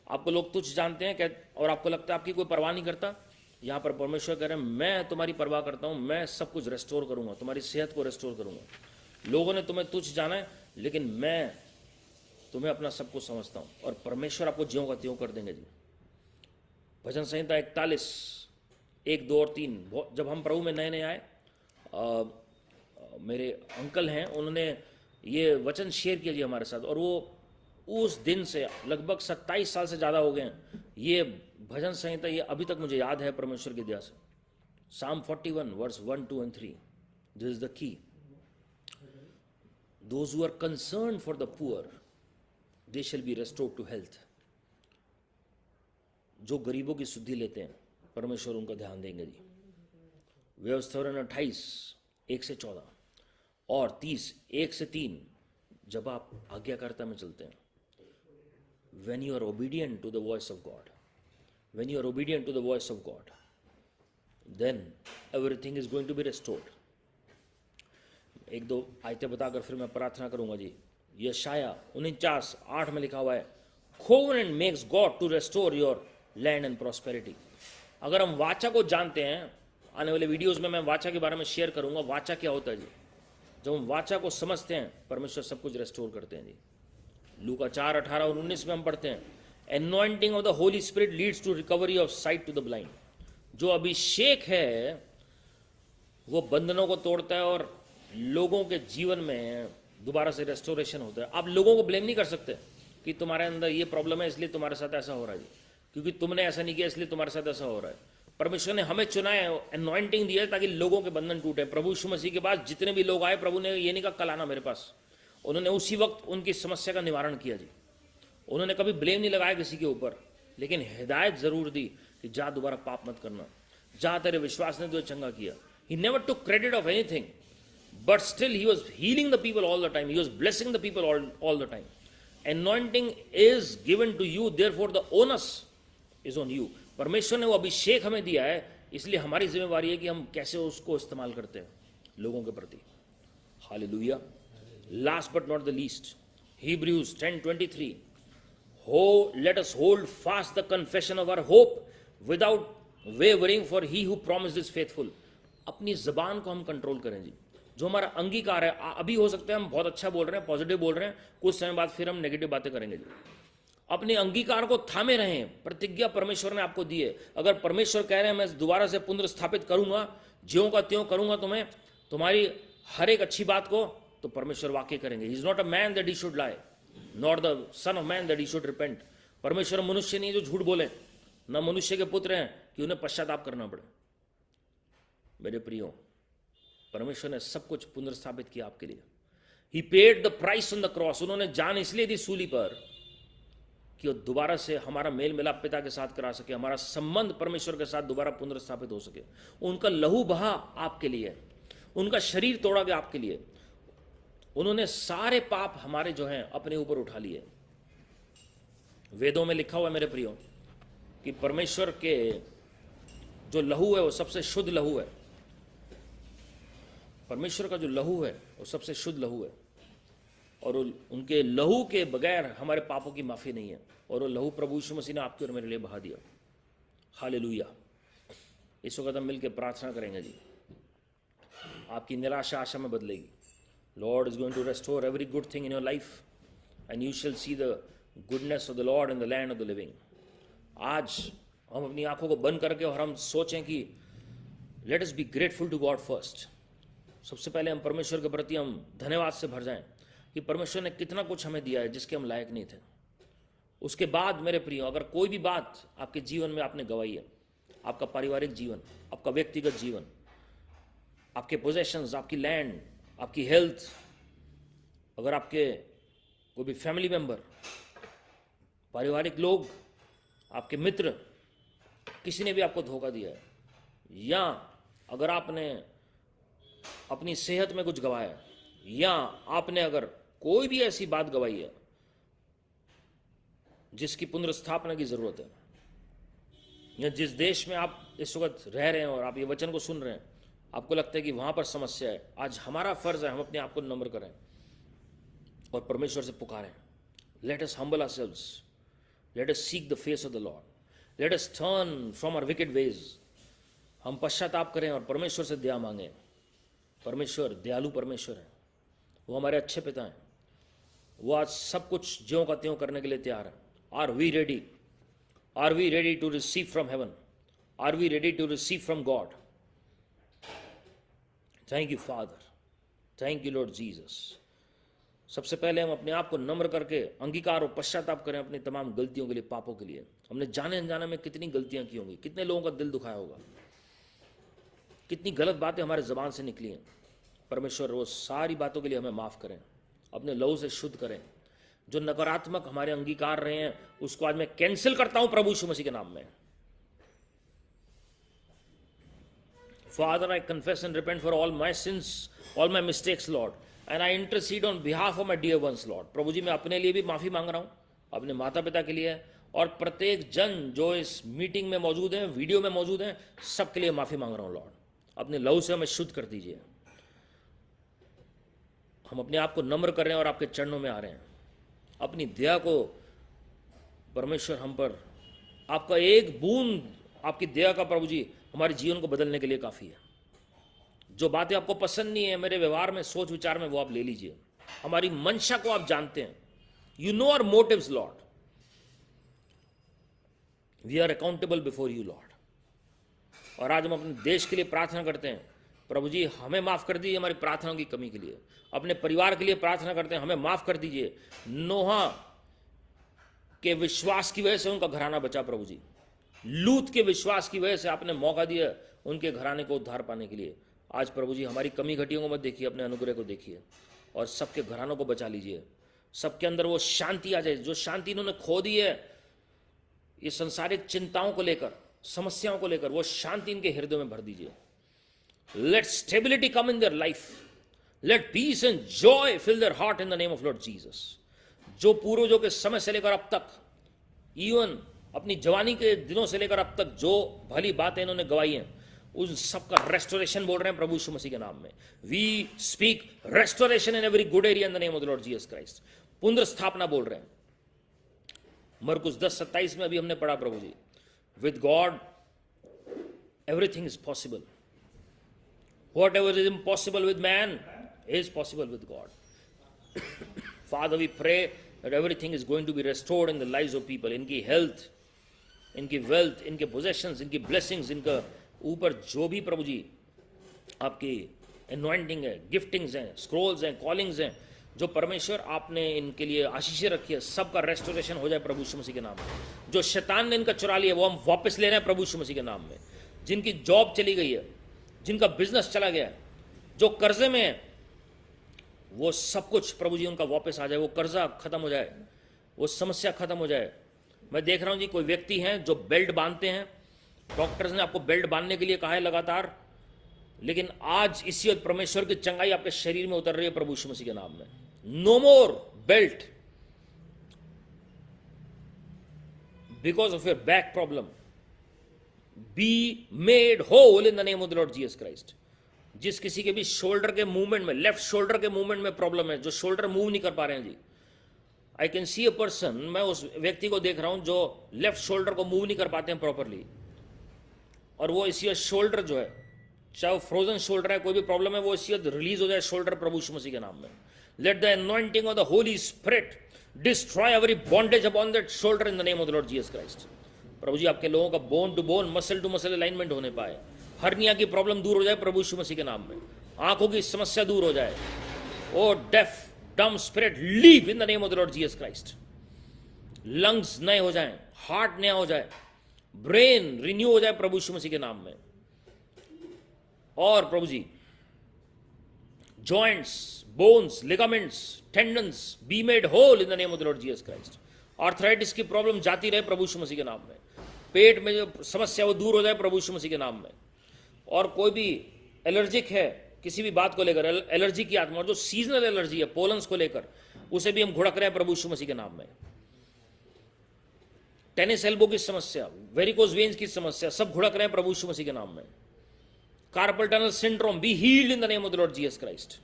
आपको लोग तुच्छ जानते हैं और आपको लगता है आपकी कोई परवाह नहीं करता। यहाँ पर परमेश्वर कह रहे हैं, मैं तुम्हारी परवाह करता हूँ, मैं सब कुछ रेस्टोर करूंगा, तुम्हारी सेहत को रेस्टोर करूंगा। लोगों ने तुम्हें तुच्छ जाना है, लेकिन मैं तुम्हें अपना सब कुछ समझता हूँ, और परमेश्वर आपको ज्यों का त्यों कर देंगे जी। भजन संहिता 41:1, 2 और 3। जब हम प्रभु में नए नए आए, मेरे अंकल हैं, उन्होंने ये वचन शेयर किया जी हमारे साथ, और वो उस दिन से लगभग 27 साल से ज़्यादा हो गए हैं। ये भजन संहिता ये अभी तक मुझे याद है परमेश्वर की दया से। Psalm 41 verse 1, 2 and 3, this is the key. Those who are concerned for the poor, they shall be restored to health. जो गरीबों की सुधि लेते हैं, परमेश्वर उनका ध्यान देंगे जी। व्यवस्था 28, 1 से 14 और 30, 1 से 3, जब आप आज्ञाकारिता में चलते हैं, when you are obedient to the voice of God, when you are obedient to the voice of God, then everything is going to be restored. एक दो आयतें बताकर फिर मैं प्रार्थना करूंगा जी। यशाया 49:8 में लिखा हुआ है, covenant makes God to restore your land and prosperity. अगर हम वाचा को जानते हैं, आने वाले वीडियोस में मैं वाचा के बारे में शेयर करूंगा, वाचा क्या होता है जी। जब हम वाचा को समझते हैं, परमेश्वर सब कुछ रेस्टोर करते हैं जी। लूका 4:18 और 19 में हम पढ़ते हैं, anointing of the Holi Spirit leads to recovery of sight to the blind. जो अभिषेक है वो बंधनों को तोड़ता है और लोगों के जीवन में दोबारा से रेस्टोरेशन होता है। आप लोगों को ब्लेम नहीं कर सकते कि तुम्हारे अंदर ये प्रॉब्लम है इसलिए तुम्हारे साथ ऐसा हो रहा है जी, क्योंकि तुमने ऐसा नहीं किया इसलिए तुम्हारे साथ ऐसा हो रहा है। परमेश्वर ने हमें चुना है, एनॉइंटिंग दिया है ताकि लोगों के बंधन टूटे। प्रभु यीशु मसीह के पास जितने भी लोग आए, प्रभु ने ये नहीं कहा कल आना मेरे पास, उन्होंने उसी वक्त उनकी समस्या का निवारण किया जी। उन्होंने कभी ब्लेम नहीं लगाया किसी के ऊपर, लेकिन हिदायत जरूर दी कि जा दोबारा पाप मत करना, जा तेरे विश्वास ने तुझे चंगा किया। He never took credit of anything, but still he was healing the people all the time, he was blessing the people all the time. Anointing is given to you, therefore the onus is on you. परमेश्वर ने वो अभिषेक हमें दिया है, इसलिए हमारी जिम्मेवारी है कि हम कैसे उसको इस्तेमाल करते हैं लोगों के प्रति। Hallelujah. Last but not the least, Hebrews 10:23, let us hold fast the confession of our hope without wavering, for he who promised is faithful. अपनी जबान को हम कंट्रोल करें जी। जो हमारा अंगीकार है, अभी हो सकता है हम बहुत अच्छा बोल रहे हैं, पॉजिटिव बोल रहे हैं, कुछ समय बाद फिर हम नेगेटिव बातें करेंगे जी। अपने अंगीकार को थामे रहें, प्रतिज्ञा परमेश्वर ने आपको दी है। अगर परमेश्वर कह रहे हैं मैं दोबारा से पुनर्स्थापित करूंगा, ज्यों का त्यों करूंगा तुम्हें, तुम्हारी हर एक अच्छी बात को, तो परमेश्वर वाकई करेंगे। He is not a man that he should lie, not the son of man that he should repent. परमेश्वर मनुष्य नहीं जो झूठ बोले, न मनुष्य के पुत्र हैं कि उन्हें पश्चाताप करना पड़े। मेरे प्रियो, परमेश्वर ने सब कुछ पुनर्स्थापित किया आपके लिए। He paid the price on the cross. उन्होंने जान इसलिए दी सूली पर कि वो दोबारा से हमारा मेल मिलाप पिता के साथ करा सके, हमारा संबंध परमेश्वर के साथ दोबारा पुनर्स्थापित हो सके। उनका लहू बहा आपके लिए, उनका शरीर तोड़ा गया आपके लिए। उन्होंने सारे पाप हमारे जो हैं अपने ऊपर उठा लिए। वेदों में लिखा हुआ है मेरे प्रियो कि परमेश्वर के जो लहू है वो सबसे शुद्ध लहू है। परमेश्वर का जो लहू है वो सबसे शुद्ध लहू है, और उनके लहू के बगैर हमारे पापों की माफ़ी नहीं है। और वो लहू प्रभु यीशु मसीह ने आपके और मेरे लिए बहा दिया। हालेलुया। इस वक्त हम मिलकर प्रार्थना करेंगे जी। आपकी निराशा आशा में बदलेगी। Lord is going to restore every good thing in your life and you shall see the goodness of the Lord in the land of the living. आज हम अपनी आंखों को बंद करके और हम सोचें कि let us be grateful to God first. सबसे पहले हम परमेश्वर के प्रति हम धन्यवाद से भर जाएं कि परमेश्वर ने कितना कुछ हमें दिया है जिसके हम लायक नहीं थे। उसके बाद मेरे प्रियो, अगर कोई भी बात आपके जीवन में आपने गवाई है, आपका पारिवारिक जीवन, आपका व्यक्तिगत जीवन, आपके पोजेशंस, आपकी लैंड, आपकी हेल्थ, अगर आपके कोई भी फैमिली मेंबर, पारिवारिक लोग, आपके मित्र, किसी ने भी आपको धोखा दिया है, या अगर आपने अपनी सेहत में कुछ गवाया है, या आपने अगर कोई भी ऐसी बात गवाई है जिसकी पुनर्स्थापना की जरूरत है, या जिस देश में आप इस वक्त रह रहे हैं और आप ये वचन को सुन रहे हैं, आपको लगता है कि वहां पर समस्या है, आज हमारा फर्ज है हम अपने आप को नम्र करें और परमेश्वर से पुकारें. Let us humble ourselves, let us seek the face of the Lord, let us turn from our wicked ways. हम पश्चाताप करें और परमेश्वर से दया मांगें. परमेश्वर दयालु परमेश्वर है, वो हमारे अच्छे पिता हैं, वो आज सब कुछ ज्यों का त्यों करने के लिए तैयार है. Are we ready? Are we ready to receive from heaven? Are we ready to receive from God? Thank you Father, thank you Lord Jesus. सबसे पहले हम अपने आप को नम्र करके अंगीकार और पश्चाताप करें अपनी तमाम गलतियों के लिए, पापों के लिए. हमने जाने अनजाने में कितनी गलतियां की होंगी, कितने लोगों का दिल दुखाया होगा, कितनी गलत बातें हमारे ज़बान से निकली हैं. परमेश्वर वो सारी बातों के लिए हमें माफ़ करें, अपने लहू से शुद्ध करें. जो नकारात्मक हमारे अंगीकार रहे हैं उसको आज मैं कैंसिल करता हूं प्रभु यीशु मसीह के नाम में. Father, I confess and repent for all my sins, all my mistakes, Lord, and I intercede on behalf of my dear ones, Lord. प्रभु जी, मैं अपने लिए भी माफ़ी मांग रहा हूँ, अपने माता पिता के लिए, और प्रत्येक जन जो इस मीटिंग में मौजूद हैं, वीडियो में मौजूद हैं, सबके लिए माफ़ी मांग रहा हूँ. लॉर्ड, अपने लहू से हमें शुद्ध कर दीजिए. हम अपने आप को नम्र कर रहे हैं और आपके चरणों में आ रहे हैं. अपनी दया को परमेश्वर हम पर, आपका एक बूंद आपकी दया का प्रभु जी हमारे जीवन को बदलने के लिए काफ़ी है. जो बातें आपको पसंद नहीं है मेरे व्यवहार में, सोच विचार में, वो आप ले लीजिए. हमारी मंशा को आप जानते हैं. You know our motives Lord. We are accountable before you Lord. और आज हम अपने देश के लिए प्रार्थना करते हैं. प्रभु जी, हमें माफ़ कर दीजिए हमारी प्रार्थनाओं की कमी के लिए. अपने परिवार के लिए प्रार्थना करते हैं, हमें माफ़ कर दीजिए. नोहा के विश्वास की वजह से उनका घराना बचा प्रभु जी. लूत के विश्वास की वजह से आपने मौका दिया उनके घराने को उद्धार पाने के लिए. आज प्रभु जी हमारी कमी घटियों को मत देखिए, अपने अनुग्रह को देखिए और सबके घरानों को बचा लीजिए. सबके अंदर वो शांति आ जाए जो शांति इन्होंने खो दी है ये संसारिक चिंताओं को लेकर, समस्याओं को लेकर. वो शांति इनके हृदय में भर दीजिए. Let stability come in their life. Let peace and joy fill their heart in the name of Lord Jesus. जो पूर्वजों के समय से लेकर अब तक, इवन अपनी जवानी के दिनों से लेकर अब तक जो भली बातें इन्होंने गवाई हैं, उन सबका रेस्टोरेशन बोल रहे हैं प्रभु यीशु मसीह के नाम में. We speak restoration in every good area in the name of the Lord Jesus Christ. पुनर्स्थापना बोल रहे हैं. मरकुस 10:27 में अभी हमने पढ़ा प्रभु जी, with God everything is possible. Whatever is impossible with man is possible with God. Father, we pray that everything is going to be restored in the lives of people. इनकी health, इनकी wealth, इनके possessions, इनकी blessings, इनका ऊपर जो भी प्रभु जी आपकी anointing है, giftings हैं, scrolls हैं, callings हैं, जो परमेश्वर आपने इनके लिए आशीषें रखी है, सबका restoration हो जाए प्रभु यीशु मसीह के नाम में. जो शैतान ने इनका चुरा लिया वो हम वापस ले रहे हैं प्रभु यीशु मसीह के नाम में. जिनकी जॉब चली गई है, जिनका बिजनेस चला गया, जो कर्जे में है, वो सब कुछ प्रभु जी उनका वापस आ जाए. वो कर्जा खत्म हो जाए, वो समस्या खत्म हो जाए. मैं देख रहा हूं जी कोई व्यक्ति हैं जो बेल्ट बांधते हैं, डॉक्टर्स ने आपको बेल्ट बांधने के लिए कहा है लगातार, लेकिन आज इसी वक्त परमेश्वर की चंगाई आपके शरीर में उतर रही है प्रभु यीशु मसीह के नाम में. No more belt because of your back problem. Be made whole in the name of the Lord Jesus Christ. जिस किसी के भी शोल्डर के मूवमेंट में, लेफ्ट शोल्डर के मूवमेंट में प्रॉब्लम है, जो शोल्डर मूव नहीं कर पा रहे हैं जी, I can see a person, मैं उस व्यक्ति को देख रहा हूं जो लेफ्ट शोल्डर को मूव नहीं कर पाते हैं प्रॉपरली, और वो इसी शोल्डर जो है, चाहे वो फ्रोजन शोल्डर है, कोई भी प्रॉब्लम है, वो इसी रिलीज हो जाए शोल्डर प्रभु यीशु मसीह के नाम में. Let the anointing of the Holi spirit destroy every bondage upon that shoulder in the name of the Lord Jesus Christ. प्रभु जी आपके लोगों का bone to bone, muscle to muscle alignment होने पाए. हर्निया की प्रॉब्लम दूर हो जाए प्रभु यीशु मसीह के नाम में. आंखों की समस्या दूर हो जाए. ओ डेफ डम spirit leave in the name of the Lord Jesus Christ. Lungs नए हो जाएं, हार्ट नया हो जाए, ब्रेन रिन्यू हो जाए प्रभु यीशु मसीह के नाम में. और प्रभु जी joints, bones, ligaments, tendons be made whole in the name of the Lord Jesus Christ. Arthritis की प्रॉब्लम जाती रहे प्रभु यीशु मसीह के नाम में. पेट में जो समस्या वो दूर हो जाए प्रभु यीशु मसीह के नाम में. और कोई भी एलर्जिक है किसी भी बात को लेकर, एलर्जी की आत्मा, जो सीजनल एलर्जी है पोलन्स को लेकर, उसे भी हम घुड़क रहे हैं प्रभु यीशु मसीह के नाम में। टेनिस एल्बो की समस्या, वेरिकोज वेन्स की समस्या, सब घुड़क रहे हैं प्रभु यीशु मसीह के नाम में। Carpal tunnel syndrome, be healed in the name of the Lord Jesus Christ.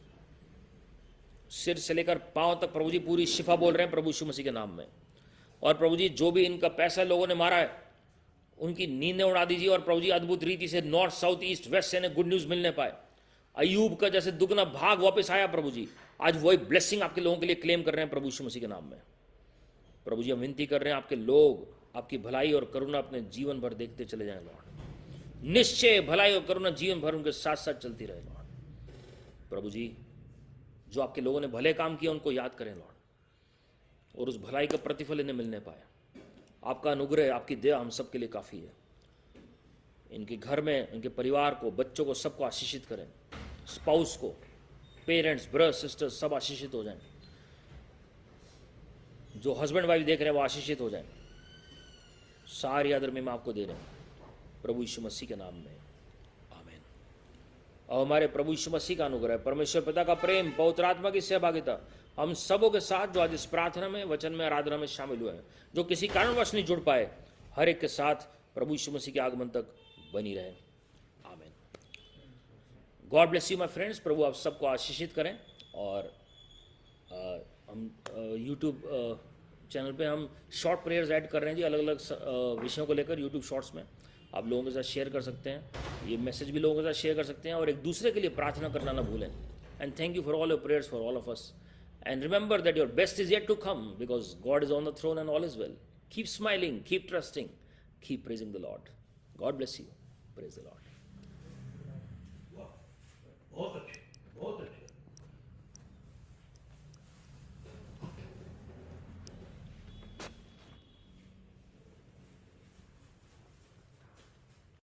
सिर से लेकर पांव तक प्रभु जी पूरी शिफा बोल रहे हैं प्रभु यीशु मसीह के नाम में। और प्रभु जी जो भी इनका पैसा लोगों ने मारा है, उनकी नींदें उड़ा दीजिए। और प्रभु जी अद्भुत रीति से नॉर्थ साउथ ईस्ट वेस्ट से गुड न्यूज मिलने पाए। अयूब का जैसे दुगना भाग वापस आया प्रभु जी, आज वही ब्लेसिंग आपके लोगों के लिए क्लेम कर रहे हैं प्रभु यीशु मसीह के नाम में। प्रभु जी हम विनती कर रहे हैं, आपके लोग आपकी भलाई और करुणा अपने जीवन भर देखते चले जाएं लॉर्ड। निश्चय भलाई और करुणा जीवन भर उनके साथ साथ चलती रहे लॉर्ड। प्रभु जी जो आपके लोगों ने भले काम किए उनको याद करें लॉर्ड, और उस भलाई का प्रतिफल इन्हें मिलने पाए। आपका अनुग्रह, आपकी दया हम सबके लिए काफ़ी है। इनके घर में, इनके परिवार को, बच्चों को, सबको आशीषित करें। स्पाउस को, पेरेंट्स, ब्रदर्स, सिस्टर्स सब आशीषित हो जाएं। जो हस्बैंड वाइफ देख रहे हैं वो आशीषित हो जाएं। सारी आदर में आपको दे रहे हैं प्रभु यीशु मसीह के नाम में, आमीन। और हमारे प्रभु यीशु मसीह का अनुग्रह, परमेश्वर पिता का प्रेम, पवित्र आत्मा की सहभागिता हम सबों के साथ जो आज इस प्रार्थना में, वचन में, आराधना में शामिल हुए हैं, जो किसी कारणवश नहीं जुड़ पाए, हर एक के साथ प्रभु यीशु मसीह के आगमन तक बनी रहे, आमीन। God bless you my friends. प्रभु आप सबको आशीषित करें। और हम यूट्यूब चैनल पे हम शॉर्ट प्रेयर्स ऐड कर रहे हैं जी, अलग अलग विषयों को लेकर यूट्यूब शॉर्ट्स में आप लोगों के साथ शेयर कर सकते हैं। ये मैसेज भी लोगों के साथ शेयर कर सकते हैं, और एक दूसरे के लिए प्रार्थना करना ना भूलें। And thank you for all your prayers for all of us. And remember that your best is yet to come, because God is on the throne and all is well. Keep smiling, keep trusting, keep praising the Lord. God bless you. Praise the Lord. बहुत अच्छे, बहुत अच्छे।